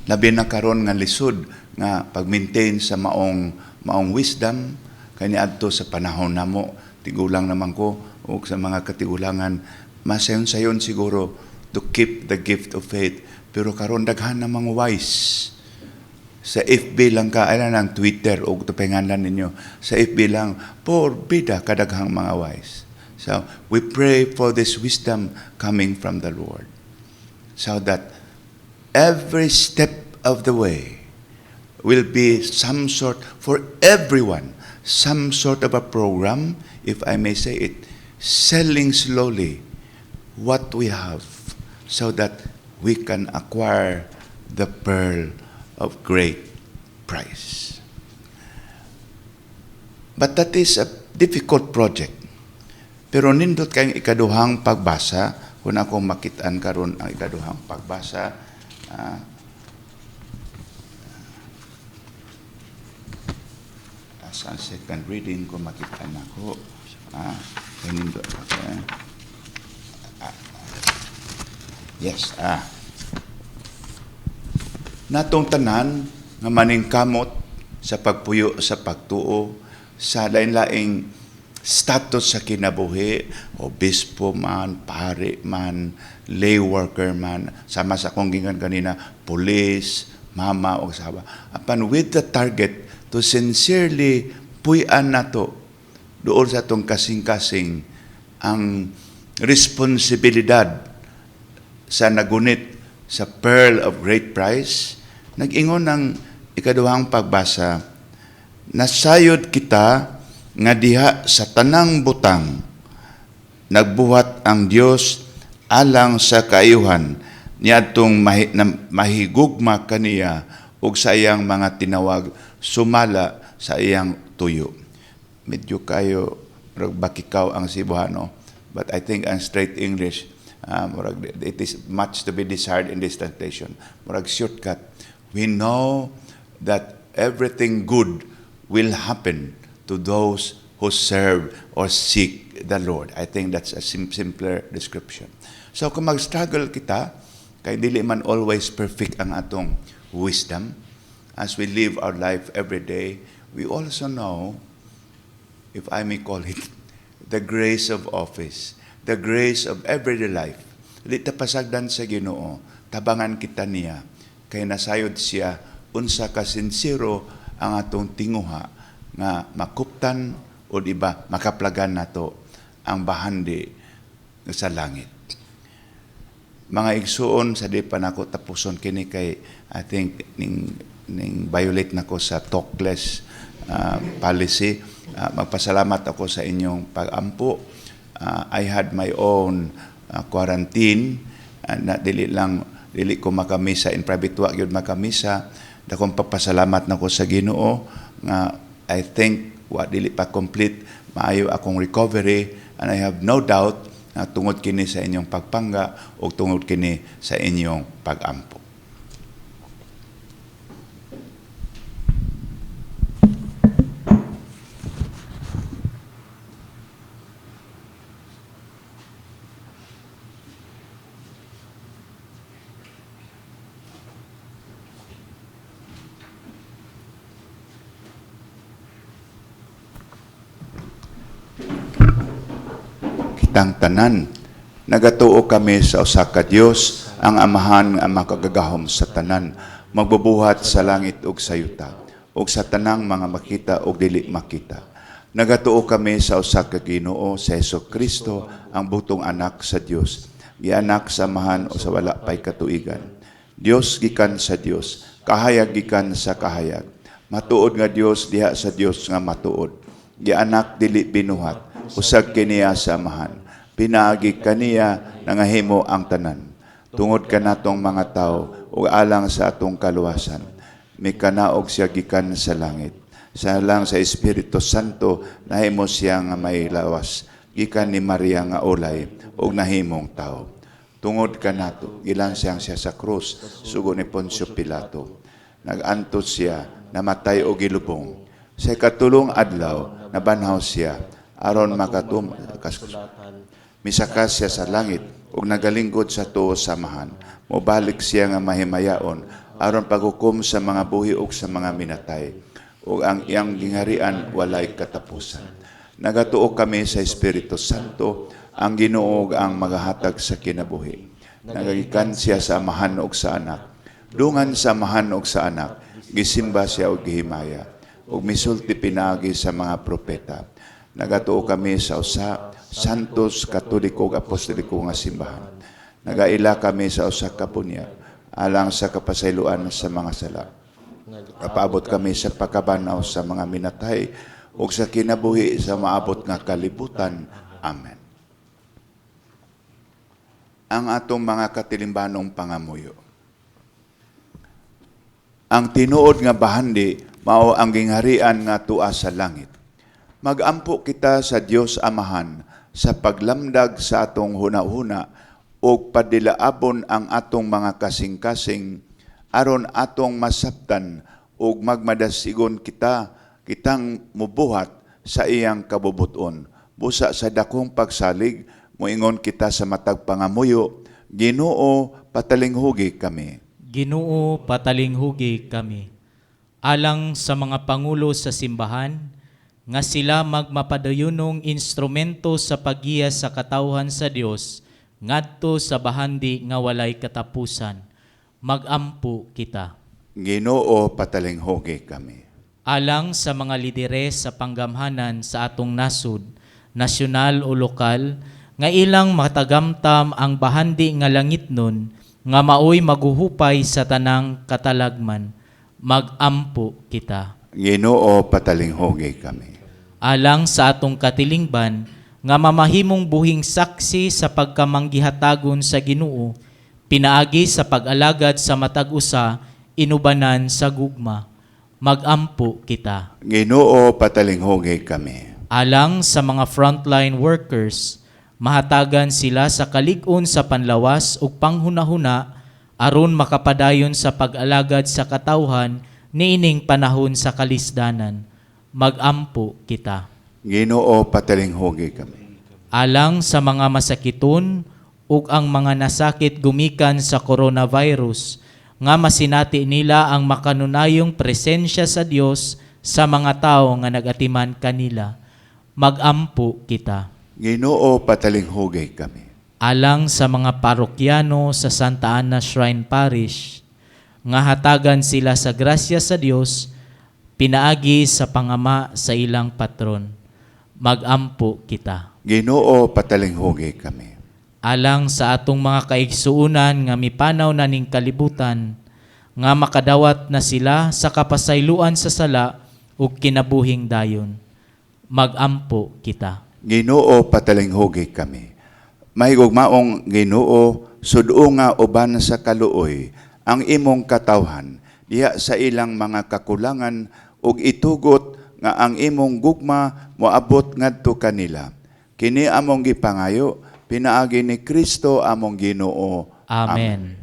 labi na karon nga lisod nga pag-maintain sa maong wisdom kani adto sa panahon namo tigulang naman ko o sa mga katigulangan masayon-sayon siguro to keep the gift of faith pero karon daghan namang wise sa FB lang ka ay ng Twitter o tupenganan ninyo sa FB lang por bida kadaghang mga wise. So we pray for this wisdom coming from the Lord so that every step of the way will be some sort, for everyone, some sort of a program, if I may say it, selling slowly what we have so that we can acquire the pearl of great price. But that is a difficult project. Pero nindot kayong ikaduhang pagbasa, kung ako makitaan karon ang ikaduhang pagbasa, sa second reading ko makitaan ako, nindot ako. Yes, natong tanan nga maningkamot sa pagpuyo sa pagtuo sa lain-laing status sa kinabuhi, obispo man, pare man, lay worker man, sama sa akong gingan kanina, police, mama o sahaba. Apan with the target to sincerely puy-an nato doon sa atong kasing-kasing ang responsibilidad sa nagunit sa pearl of great price. Nag-ingon ng ikaduhang pagbasa, nasayod kita nga diha sa tanang butang, nagbuhat ang Dios alang sa kaayuhan niadtong mahigugma kaniya ug sa iyang mga tinawag sumala sa iyang tuyo. Medyo kayo bakikaw ang Cebuano, but I think ang straight English, it is much to be desired in this translation. Murag shortcut. We know that everything good will happen to those who serve or seek the Lord. I think that's a simpler description. So kung mag-struggle kita, kay dili man always perfect ang atong wisdom, as we live our life every day, we also know, if I may call it, the grace of office, the grace of everyday life. Dili ta pasagdan sa Ginoo, tabangan kita niya, kay nasayod siya, unsa ka sincero ang atong tinguha, nga makuptan o iba, makaplagan nato ang bahandi sa langit. Mga igsuon, sa di pa nako tapuson kini kay, I think, ning violate nako sa talkless policy. Magpasalamat ako sa inyong pag-ampo. I had my own quarantine, na dili ko makamisa in private wa gyud makamisa. Dakong papasalamat nako sa Ginoo nga I think wa dili pa complete maayo akong recovery, and I have no doubt na tungod kini sa inyong pagpangga o tungod kini sa inyong pag-ampo. Kitang tanan, nagatuo kami sa usa ka Dios, ang Amahan nga makagagahom sa tanan, magbubuhat sa langit ug sa yuta, ug sa tanang mga makita ug dili makita. Nagatuo kami sa usa ka Ginoo, sa Hesukristo, ang butong anak sa Dios, gianak sa amahan o sa wala pay katuigan. Dios gikan sa Dios, kahayag gikan sa kahayag. Matuod nga Dios diha sa Dios nga matuod. Gianak dili binuhat, usag kiniya sa amahan. Pinaagi kaniya nangahimo ang tanan. Tungod kanatong mga tao ug alang sa atong kaluwasan. May kanaog siya gikan sa langit. Sa lang sa Espiritu Santo nahimo siya nga may lawas. Gikan ni Maria nga ulay ug nahimong tao. Tungod kanato gilansang siya sa krus sugo ni Poncio Pilato. Nagantos siya, namatay og gilubong. Sa katulong adlaw nabanhaw siya aron makatum misaka siya sa langit ug nagalingkod sa tuo samahan. Mobalik siya nga mahimayaon aron paghukom sa mga buhi ug sa mga minatay. Ug ang iyang gingarian walay katapusan. Nagatuo kami sa Espiritu Santo, ang Ginoo ang magahatag sa kinabuhi. Nagagikan siya sa amahan ug sa anak. Dungan sa amahan ug sa anak, gisimba siya ug gihimaya. Ug misulti pinaagi sa mga propeta. Nagatuo kami sa usa santos, katoliko ug apostoliko nga simbahan. Nagaila kami sa usa ka bunyag alang sa kapasayloan sa mga sala. Kapaabot kami sa pagkabanaw sa mga minatay ug sa kinabuhi sa maabot nga kalibutan. Amen. Ang atong mga katilimbanong pangamuyo. Ang tinuod nga bahandi mao ang gingharian nga tua sa langit. Magampo kita sa Dios Amahan sa paglamdag sa atong hunahuna ug padilaabon ang atong mga kasing-kasing aron atong masabtan ug magmadasigon kitang mubuhat sa iyang kabubuton. Busa sa dakong pagsalig, moingon kita sa matag pangamuyo, Ginoo, patalinghugi kami. Ginoo, patalinghugi kami. Alang sa mga pangulo sa simbahan, nga sila magmapadayunong instrumento sa paggiya sa katawhan sa Dios, ngadto sa bahandi nga walay katapusan. Magampo kita. Ginoo, patalinghugi kami. Alang sa mga lideres sa panggamhanan sa atong nasud, nasyonal o lokal, nga ilang matagamtam ang bahandi nga langitnon, nga maoy maguhupay sa tanang katalagman. Magampo kita. Ginoo, patalinghugi kami. Alang sa atong katilingban, nga mamahimong buhing saksi sa pagkamanggihatagon sa Ginoo, pinaagi sa pag-alagad sa matag usa, inubanan sa gugma. Magampo kita. Ginoo, patalinghugi kami. Alang sa mga frontline workers, mahatagan sila sa kalig-on sa panlawas ug panghunahuna aron makapadayon sa pag-alagad sa katawhan niining panahon sa kalisdanan. Magampo kita. Ginoo, patalinghugi kami. Alang sa mga masakiton ug ang mga nasakit gumikan sa coronavirus, nga masinati nila ang makanunayong presensya sa Dios sa mga tao nga nagatiman kanila. Magampo kita. Ginoo, patalinghugi kami. Alang sa mga parokyano sa Santa Ana Shrine Parish, nga hatagan sila sa grasya sa Dios, pinaagi sa pangama sa ilang patron. Magampo kita. Ginoo, patalinghugi kami. Alang sa atong mga kaigsuunan nga mipanaw na ning kalibutan, nga makadawat na sila sa kapasayloan sa sala ug kinabuhing dayon. Magampo kita. Ginoo, patalinghugi kami. Mahigugmaong Ginoo, sudo nga uban sa kaluoy ang imong katawhan diha sa ilang mga kakulangan ug itugot nga ang imong gugma moabot ngadto kanila. Kini among gipangayo pinaagi ni Kristo among Ginoo. Amen.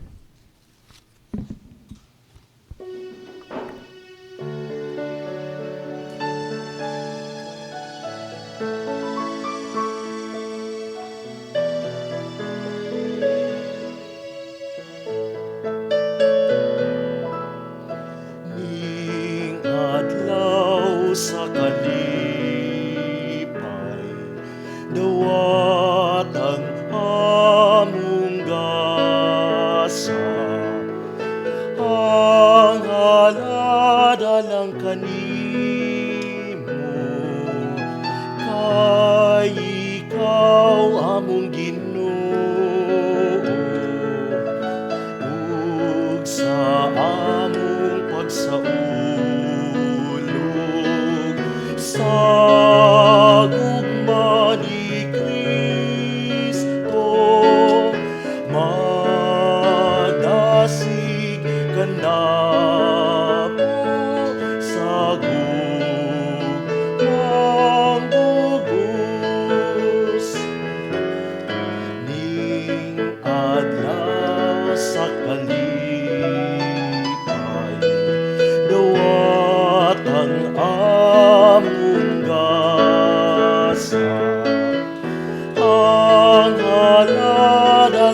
Ning adlaw sa kalipay, dawat ang among gastos.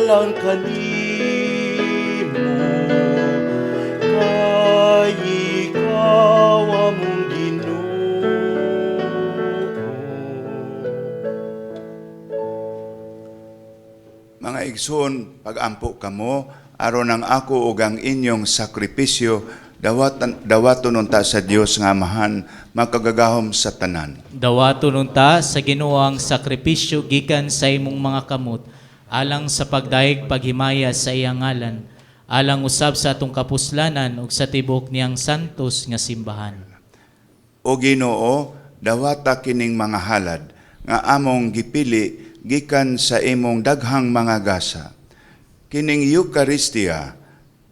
alang kanimo, kay ikaw among Ginoo. Mga igsoon, pagampo kamo, aron ang ako ug ang inyong sakripisyo, dawaton unta sa Dios nga Amahan, makagagahom sa tanan. Dawaton unta sa Ginoo ang sakripisyo gikan sa imong mga kamot, alang sa pagdaig paghimaya sa iyang ngalan, alang usab sa atong kapuslanan ug sa tibok niyang santos nga simbahan. O Ginoo, dawata kining mga halad nga among gipili gikan sa imong daghang mga gasa. Kining Eucharistia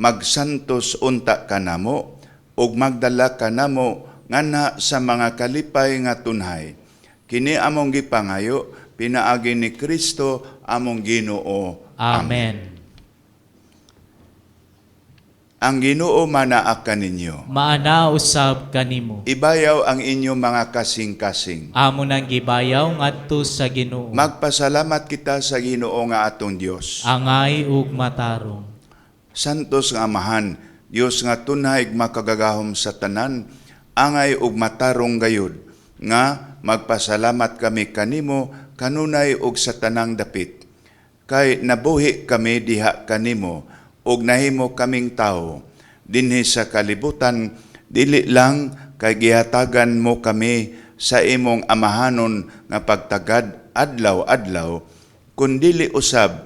magsantos unta kanamo ug magdala kanamo ngana sa mga kalipay nga tunhay. Kini among gipangayo pinaagi ni Kristo among Ginoo. Amen. Ang Ginoo manaa kaninyo. Maana usab kanimo. Ibayaw ang inyong mga kasing-kasing. Amo nang gibayaw ngadto sa Ginoo. Magpasalamat kita sa Ginoo nga atong Dios. Angay ug matarong. Santos nga Amahan, Dios nga tunay makagagahom sa tanan, angay ug matarong gayud, nga magpasalamat kami kanimo kanunay ug sa tanang dapit. Kay nabuhi kami diha kanimo, ug nahimo kaming tao, dinhi sa kalibutan, dili lang kay gihatagan mo kami sa imong amahanon nga pagtagad adlaw-adlaw, kundili usab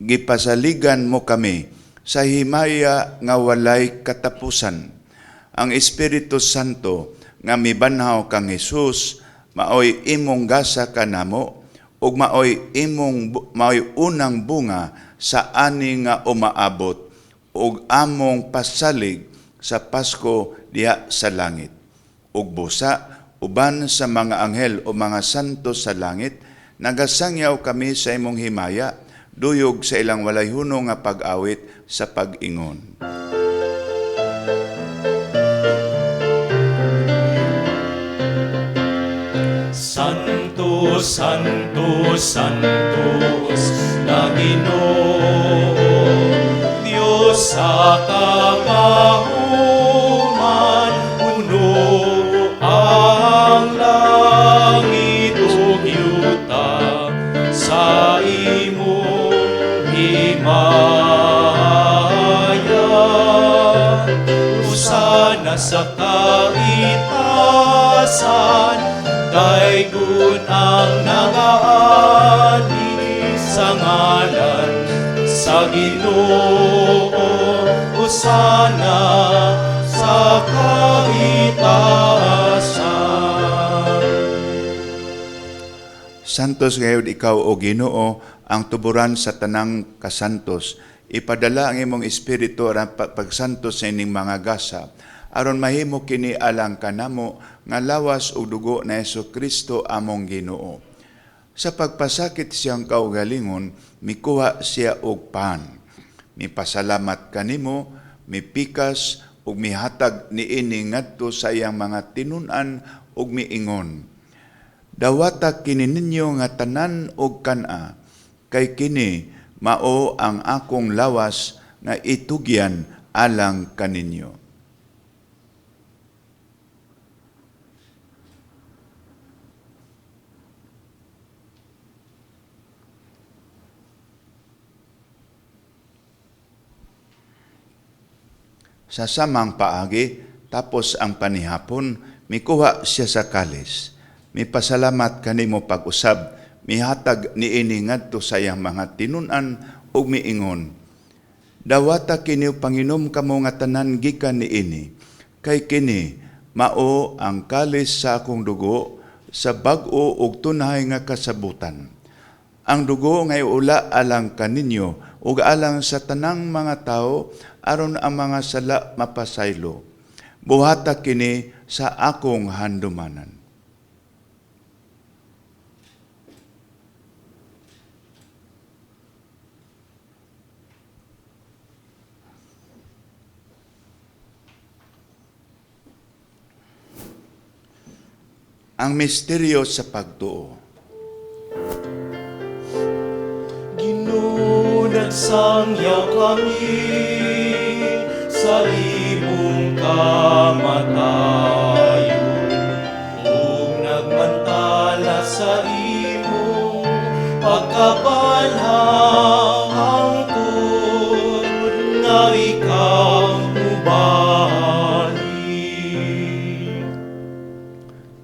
gipasaligan mo kami sa himaya nga walay katapusan. Ang Espiritu Santo nga mibanhaw kang Hesus, maoy imong gasa kanamo, ug maoy unang bunga sa ani nga umaabot, ug among pasalig sa Pasko diha sa langit. Ug busa, uban sa mga anghel o mga santo sa langit, nagasangyaw kami sa imong himaya, duyog sa ilang walay hunong nga pag-awit sa pag-ingon. Santos, Santos, Santos, na Ginoo, Diyos sa kapahuman, puno ang langit ug yuta sa imong himaya. Usana sa kaitasan, daygon ang nagaani sa ngalan sa Ginoo. Usana sa kaitasan. Santos gayud ikaw o Ginoo, ang tuburan sa tanang kasantos. Ipadala ang imong espiritu aron pagsantos sa ining mga gasa, aron mahimo kini alang kanamo nga lawas ug dugo na Jesucristo among Ginoo. Sa pagpasakit siyang kaugalingon, mikuha siya og pan. Mipasalamat kanimo, mipikas ug mihatag niini ngadto sa iyang mga tinun-an ug miingon. Dawata kini ninyo nga tanan og kana, kay kini mao ang akong lawas nga itugyan alang kaninyo. Sa samang paagi, tapos ang panihapon, mikuha siya sa kalis. Mipasalamat kanimo pag-usab, mihatag niini ngadto sa iyang mga tinun-an ug miingon. Dawata kini panginom kamo nga tanan gikan niini, kay kini mao ang kalis sa akong dugo sa bag-o ug tunay nga kasabutan. Ang dugo nga iula alang kaninyo ug alang sa tanang mga tao aron ang mga sala mapasaylo. Buhata kini sa akong handumanan. Ang misteryo sa pagtuo. Ginoo na nagsangyaw kami sa imong kamatayon, ug nagmantala sa imong pagkabanhang hangtod nga ikaw mubalik.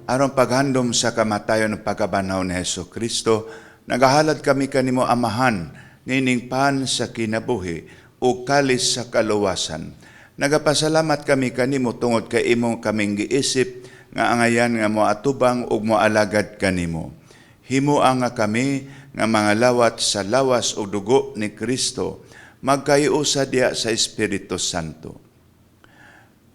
Aron paghandom sa kamatayon ng pagkabanhaw ni Hesus Kristo, nagahalad kami kanimo amahan, nining pan sa kinabuhi o kalis sa kaluwasan. Nagapasalamat kami kanimo tungod kay imo kaming giisip nga angayan nga moatubang ug moalagad kanimo. Himua nga kami nga mga lawat sa lawas o dugo ni Kristo, magkayusa diya sa Espiritu Santo.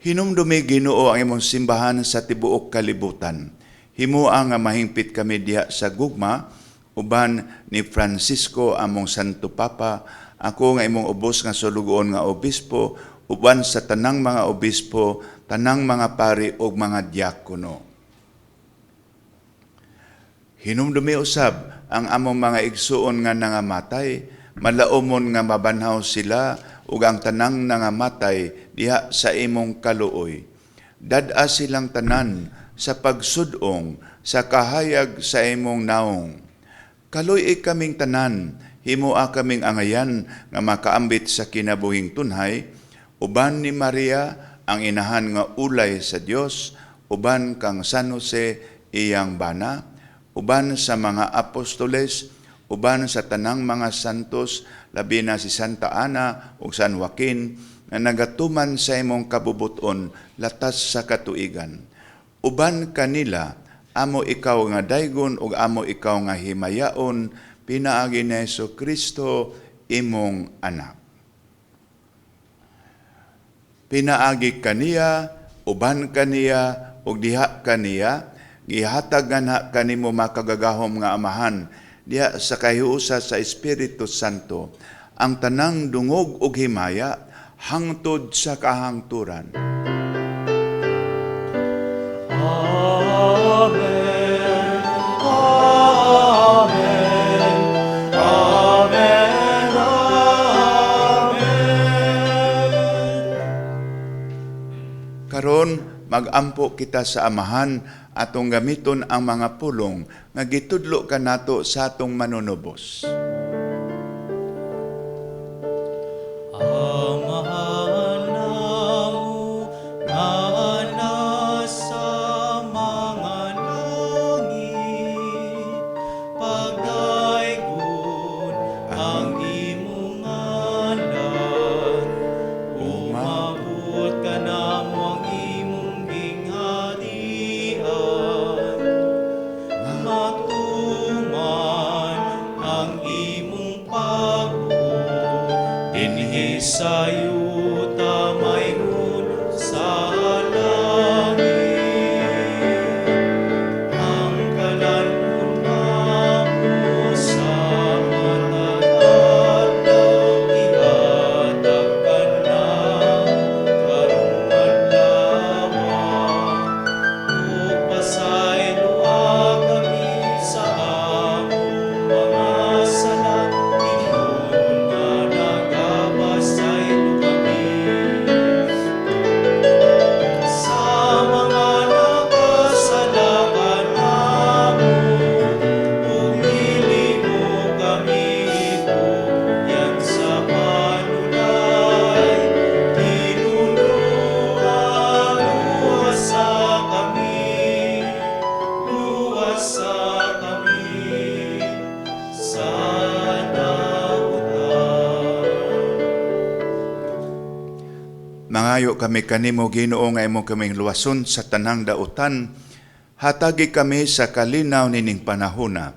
Hinumdumi Ginoo ang imong simbahan sa tibuok kalibutan. Himua nga mahingpit kami diya sa gugma, uban ni Francisco among Santo Papa, ako nga imong ubos nga sulugoon nga obispo, uban sa tanang mga obispo, tanang mga pari ug mga diakono. Hinumdumi usab ang among mga igsuon nga nangamatay, malaumon nga mabanhaw sila ug ang tanang nangamatay diha sa imong kaluoy. Dad-a silang tanan sa pagsudong sa kahayag sa imong naong. Kaluy kaming tanan, himua kaming angayan nga makaambit sa kinabuhing tunhay, uban ni Maria ang inahan nga ulay sa Dios, uban kang San Jose iyang bana, uban sa mga apostoles, uban sa tanang mga santos, labi na si Santa Ana ug San Joaquin, nga nagatuman sa imong kabubuton latas sa katuigan. Uban kanila, amo ikaw nga daygon ug amo ikaw nga himayaon, pinaagi ni Hesus Kristo imong anak. Pinaagi kaniya, uban kaniya, ug diha kaniya, gihatag na kanimo makagagahom nga amahan, diha sa kahiusa sa Espiritu Santo, ang tanang dungog ug himaya, hangtod sa kahangturan. Amen. Amen. Amen. Amen. Karon magampo kita sa amahan atong gamiton ang mga pulong nga gitudlo kanato sa atong manunubos. Amahan namo nga nasa mga langit, pagdaygon ang imong ngalan, umabot ka namo ang imong gingharian, matuman ang imong pagbuot, dinhi sa yuta mayroon sa langit. Ang kalanun namo sa matagal, ihatag ka na karong adlaw. Ug pasayloa kami sa among mga sala, ingon nga nagapasaylo kami. Sa mga nakasala ka namo, umilimo kami yan sa panulay. Tinulungan, luwasa kami sa nautan. Mangayo kami kanimo Ginoo nga imong kaming luwason sa tanang dautan, hatagi kami sa kalinaw nining panahona,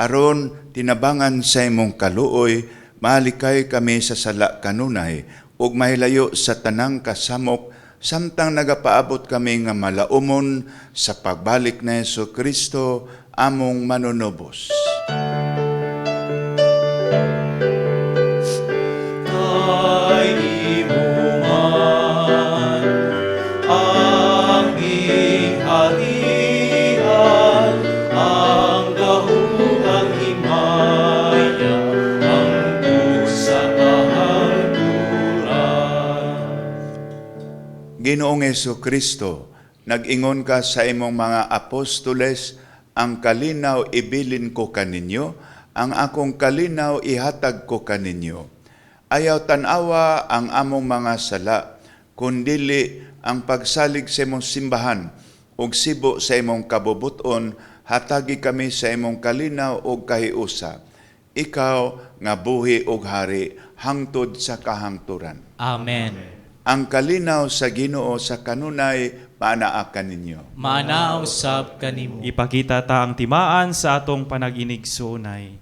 aron tinabangan sa imong kaluoy, mahalikay kami sa sala kanunay, ug mahilayo sa tanang kasamok, samtang nagapaabot kami nga malaumon sa pagbalik ni Hesus Kristo, among manunubos. Kay imuman ang gingharian, ang dahugang himaya, ang sa Ginoong Kristo, nag-ingon ka sa imong mga apostoles, ang kalinaw ibilin ko kaninyo, ang akong kalinaw ihatag ko kaninyo. Ayaw tanawa ang among mga sala, kundili ang pagsalig sa imong simbahan, ug sibo sa imong kabubuton, hatagi kami sa imong kalinaw ug kahiusa. Ikaw nga buhi ug hari hangtod sa kahangturan. Amen. Ang kalinaw sa Ginoo sa kanunay maanaa kaninyo. Maanaa usab kanimo. Ipakita ta ang timaan sa atong panaginigsunay.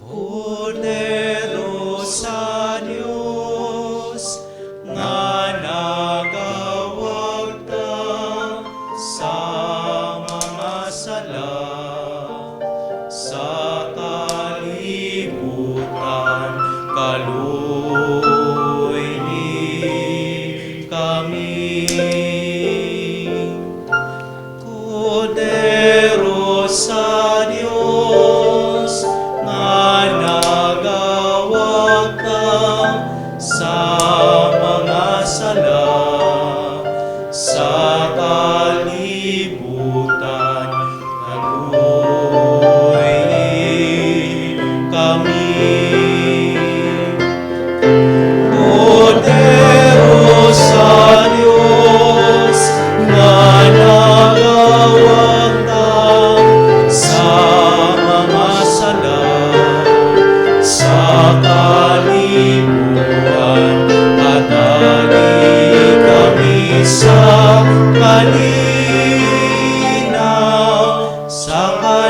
Cordero sa Dios, nga nagawag ta sa mga sala, sa kalibutan, kaluoy ni kami. Cordero sa Dios, nga nagawag ka sa mga sala, sa kalibutan, kaluoy kami. Cordero sa Dios, nga nagawag ka sa mga sala, sa kalibutan, hatagi kami sa kalinaw, sa kalinaw.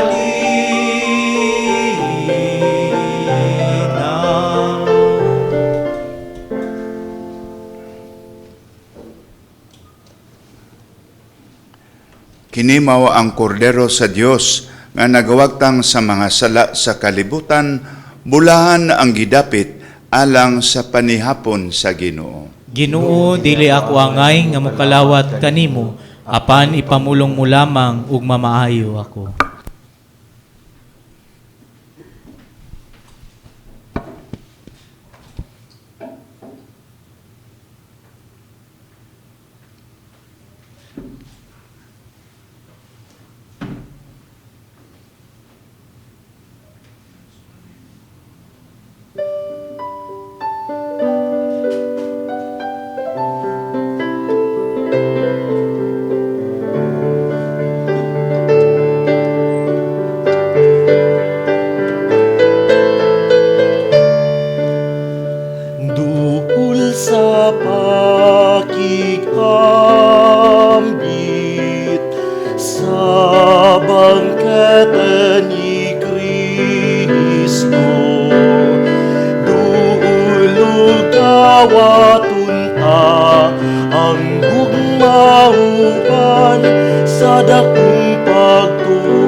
Kini mao ang kordero sa Dios nga nagawagtang sa mga sala sa kalibutan, bulahan ang gidapit alang sa panihapon sa Ginoo. Ginoo, dili ako angay nga mokalawat kanimo, apan ipamulong mo lamang ug mamaayo ako. Duhul sa pakikambit sa bangketa ni Kristo, duhul kawatunta ang gugmaupan sa dakong pagtuo.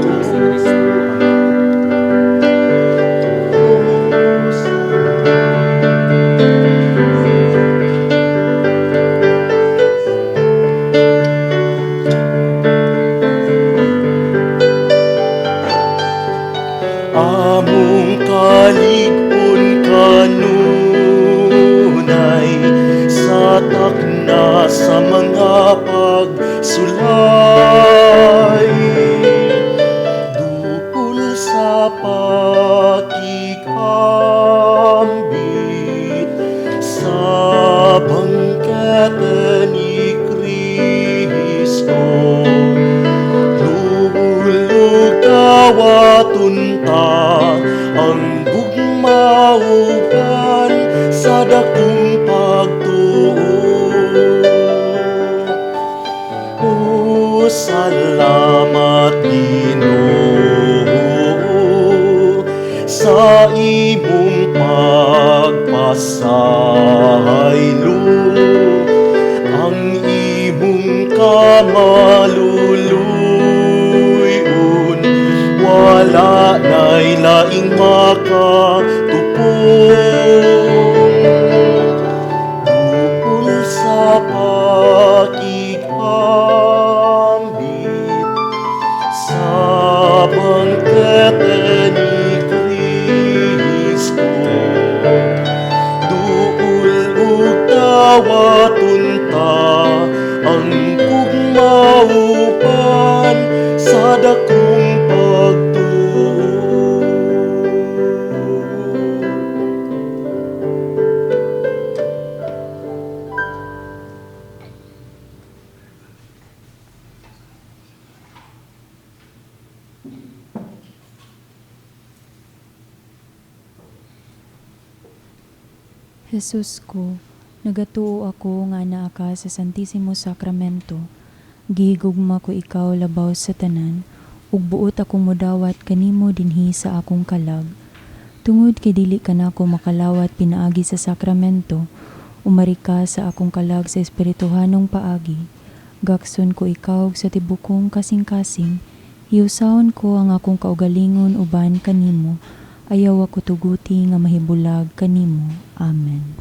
Among kalig-on kanunay sa takna sa mga pagsulay, duhul sa pakikambit sa bangketa ni Kristo, lulog kawatunta ang gugmaupan sa dakong pagtuo. O salamat Ginoo sa imong pagpasaylo, ang imong kamaluluyon wala na'y laing makatupong. Duhul sa pakikambit ang kugmaupan sa dakong pagtuo. Jesus ko, nagatuo ako nga naa ka sa Santissimo Sacramento. Gihigugma ko ikaw labaw sa tanan, ug buot akong modawat kanimo dinhi sa akong kalag. Tungod kay dili ka na ako makalawat pinaagi sa sakramento, umari ka sa akong kalag sa espirituhanong paagi. Gakson ko ikaw sa tibukong kasing-kasing, hiusaon ko ang akong kaugalingon uban kanimo, ayaw ako tuguti nga mahibulag kanimo. Amen.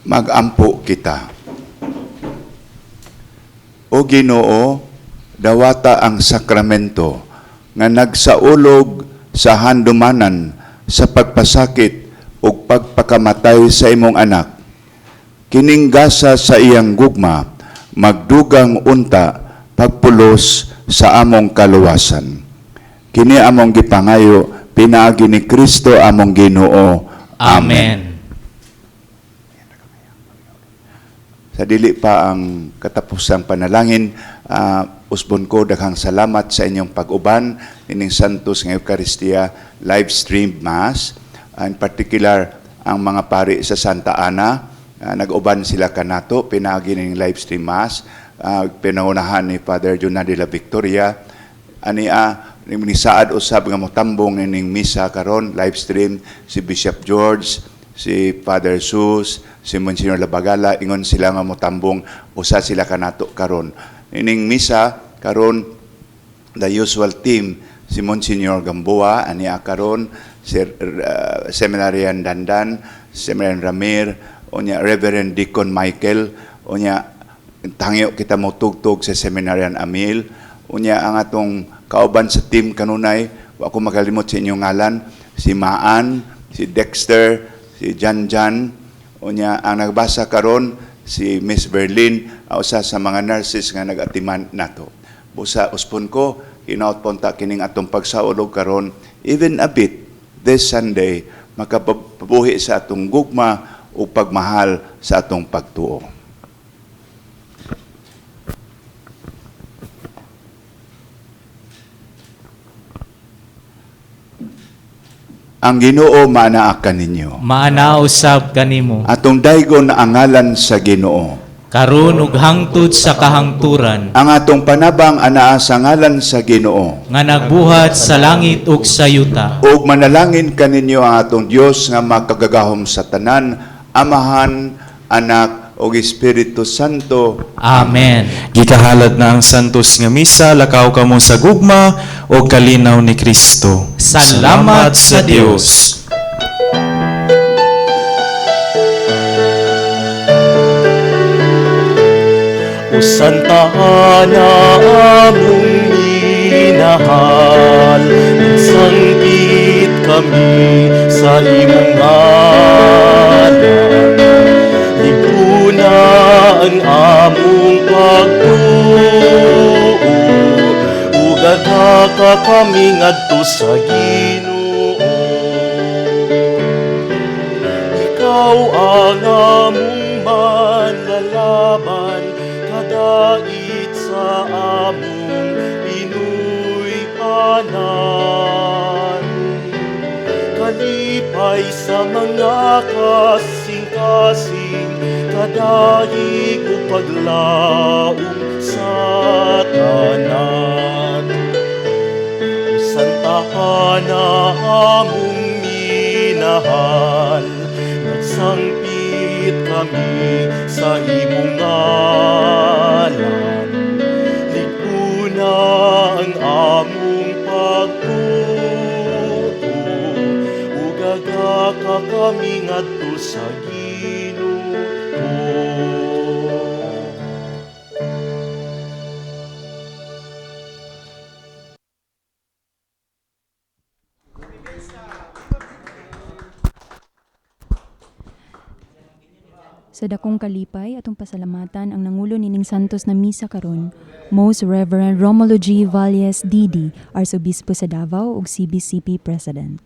Magampo kita. O Ginoo, dawata ang sakramento nga nagsaulog sa handumanan sa pagpasakit ug pagpakamatay sa imong anak. Kining gasa sa iyang gugma, magdugang unta pagpulos sa among kaluwasan. Kini among gipangayo pinaagi ni Kristo among Ginoo. Amen. Sa dili pa ang katapusang panalangin, usbon ko daghang salamat sa inyong pag-uban ining Santos nga Eucharistia live stream mass. In particular, ang mga pari sa Santa Ana, nag-uban sila kanato, pinagi ning live stream mass, pinangunahan ni Father Jonah de la Victoria. Ni saad usab nga motambong ining misa karon live stream si Bishop George, si Father Sus, si Monsignor Labagala, ingon sila nga motambong usa sila kanato karon. Ining misa karon the usual team, si Monsignor Gamboa ania karon, si Seminarian Dandan, Seminarian Ramir, unya Reverend Deacon Michael, unya tangyo kita mo tugtog sa Seminarian Amil, unya ang atong kauban sa team kanunay, wa ko makalimot sa inyong ngalan, si Maan, si Dexter, si Janjan, unya ang nagbasa karon si Miss Berlin, usa sa mga nurses nga nag-atiman nato. Busa uspon ko, hinaut punta kining atong pagsaulog karon, even a bit this Sunday, makapabuhi sa atong gugma o pagmahal sa atong pagtuo. Ang Ginoo maanaakan ninyo. Maana usab kanimo. Atong daygon ang ngalan sa Ginoo. Karon ug hangtod sa kahangturan Ang atong panabang anaa sa ngalan sa Ginoo. nga nagbuhat sa langit ug sa yuta. Ug manalangin kaninyo ang atong Dios nga makagagahom sa tanan, Amahan, Anak ug Espiritu Santo. Amen. Gikahalad na ang santos nga misa, lakaw kamo sa gugma o kalinaw ni Kristo. Salamat sa Dios. O Santa Ana among minahal, sangkit kami sa imong ngalan. Liguna ang among pagtuo, ugada ka kami ngadto sa Ginoo. Ikaw ang among manlalaban, kadait sa among pinuy-anan. Kalipay sa mga kasing-kasing, kadaig o paglaom sa tanan. O Santa Ana among minahal, nagsangpit kami sa imong ngalan. Liguna ang among pagtuo, kami ngadto sa Ginoo. Sa dakong kalipay atong pasalamatan ang nangulo nining santos na misa karon, Most Reverend Romulo G. Valles D.D., Arsobispo sa Davao ug CBCP President.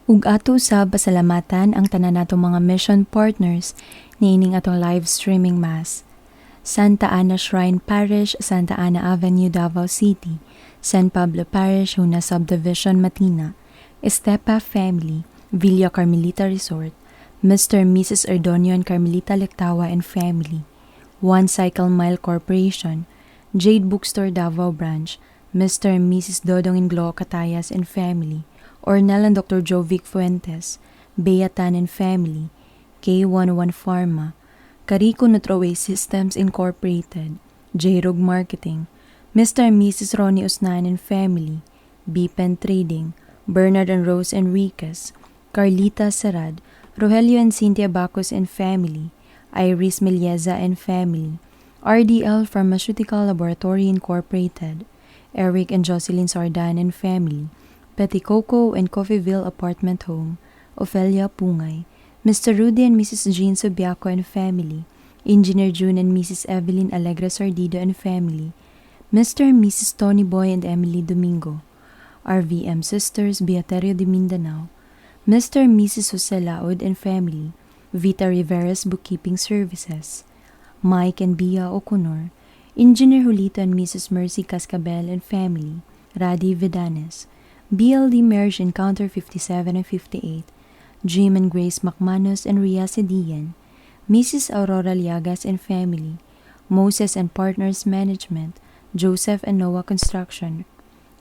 Ug ato sa pasalamatan ang tanan natong mga mission partners niining atong live streaming mass. Santa Ana Shrine Parish, Santa Ana Avenue, Davao City; San Pablo Parish, Huna Subdivision, Matina; Estepa Family, Villa Carmelita Resort; Mr. and Mrs. Erdonio and Carmelita Lectawa and Family; One Cycle Mile Corporation; Jade Bookstore Davao Branch; Mr. and Mrs. Dodong and Glo Catayas and Family; Ornel and Dr. Jovic Fuentes; Beatan and Family; K11 Pharma; Carico Nutrowaste Systems Incorporated; J-Rog Marketing; Mr. and Mrs. Ronnie Usnan and Family; B-Pen Trading; Bernard and Rose Enriquez; Carlita Serad; Rogelio and Cynthia Bacos and Family; Iris Melieza and Family; RDL Pharmaceutical Laboratory Incorporated; Eric and Jocelyn Sardan and Family; Petty Coco and Coffeeville Apartment Home; Ofelia Pungay; Mr. Rudy and Mrs. Jean Subiaco and Family; Engineer June and Mrs. Evelyn Alegre Sardido and Family; Mr. and Mrs. Tony Boy and Emily Domingo; RVM Sisters Beaterio de Mindanao; Mr. and Mrs. Jose Laud and Family; Vita Riveras Bookkeeping Services; Mike and Bia Oconor; Engineer Julito and Mrs. Mercy Cascabel and Family; Radi Vidanes; BLD Marriage Encounter 57 and 58; Jim and Grace McManus and Ria Sedian; Mrs. Aurora Liagas and Family; Moses and Partners Management; Joseph and Noah Construction;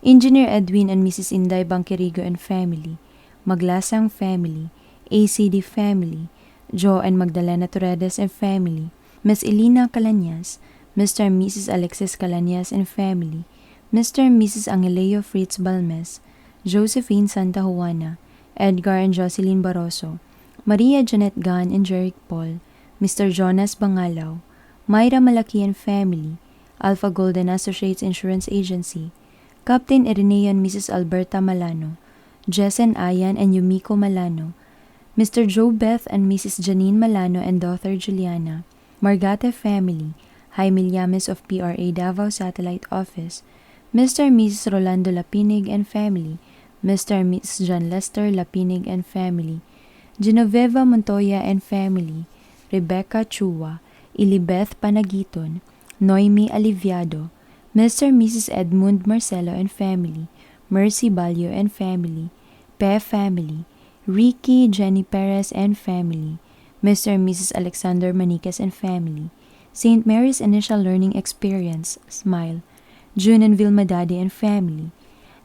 Engineer Edwin and Mrs. Inday Banquerigo and Family; Maglasang Family; ACD Family; Joe and Magdalena Torredes and Family; Miss Elena Calanyas; Mr. and Mrs. Alexis Calanyas and Family; Mr. and Mrs. Angeleo Fritz Balmes; Josephine Santa Juana; Edgar and Jocelyn Barroso; Maria Janet Gan and Jeric Paul; Mr. Jonas Bangalaw; Myra Malaki and Family; Alpha Golden Associates Insurance Agency; Captain Ireneo and Mrs. Alberta Malano; Jessen Ayan and Yumiko Malano; Mr. Joe Beth and Mrs. Janine Malano and daughter Juliana; Margate Family; Jaime Llames of PRA Davao Satellite Office; Mr. and Mrs. Rolando Lapinig and Family; Mr. and Mrs. John Lester Lapinig and Family; Genoveva Montoya and Family; Rebecca Chua; Ilibeth Panagiton; Noemi Aliviado; Mr. and Mrs. Edmund Marcelo and Family; Mercy Balyo and Family; Pe Family; Ricky Jenny Perez and Family; Mr. and Mrs. Alexander Maniquez and Family; St. Mary's Initial Learning Experience, Smile, June and Vilma Dade and family,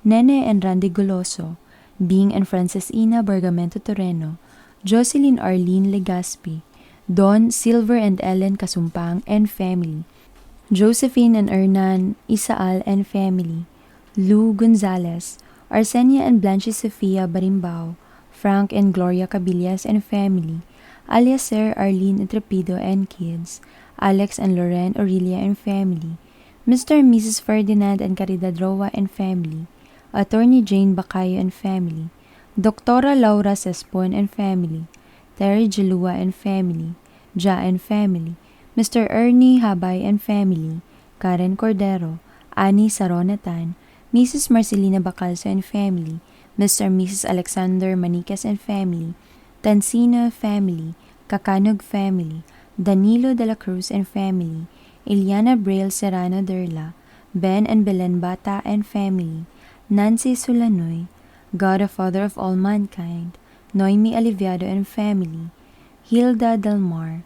Nene and Randy Goloso, Bing and Francesina Bergamento Toreno, Jocelyn Arlene Legaspi, Don, Silver and Ellen Kasumpang and family, Josephine and Hernan Isaal and family, Lou Gonzalez, Arsenia and Blanche Sofia Barimbao, Frank and Gloria Cabillas and family, Aliaser Arlene Intrepido and kids, Alex and Loren Aurelia and family, Mr. and Mrs. Ferdinand and Caridad Roa and family, Attorney Jane Bacayo and family, Doctora Laura Sespon and family, Terry Jalua and family, Ja and family, Mr. Ernie Habay and family, Karen Cordero, Annie Saronatan, Mrs. Marcelina Bacalso and family, Mr. and Mrs. Alexander Maniquez and family, Tansina family, Kakanog family, Danilo de la Cruz and family, Iliana Braille Serrano Derla, Ben and Belen Bata and family, Nancy Sulanoy, God the Father of all mankind, Noemi Aliviado and family, Hilda Delmar,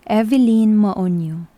Eveline Maonyo,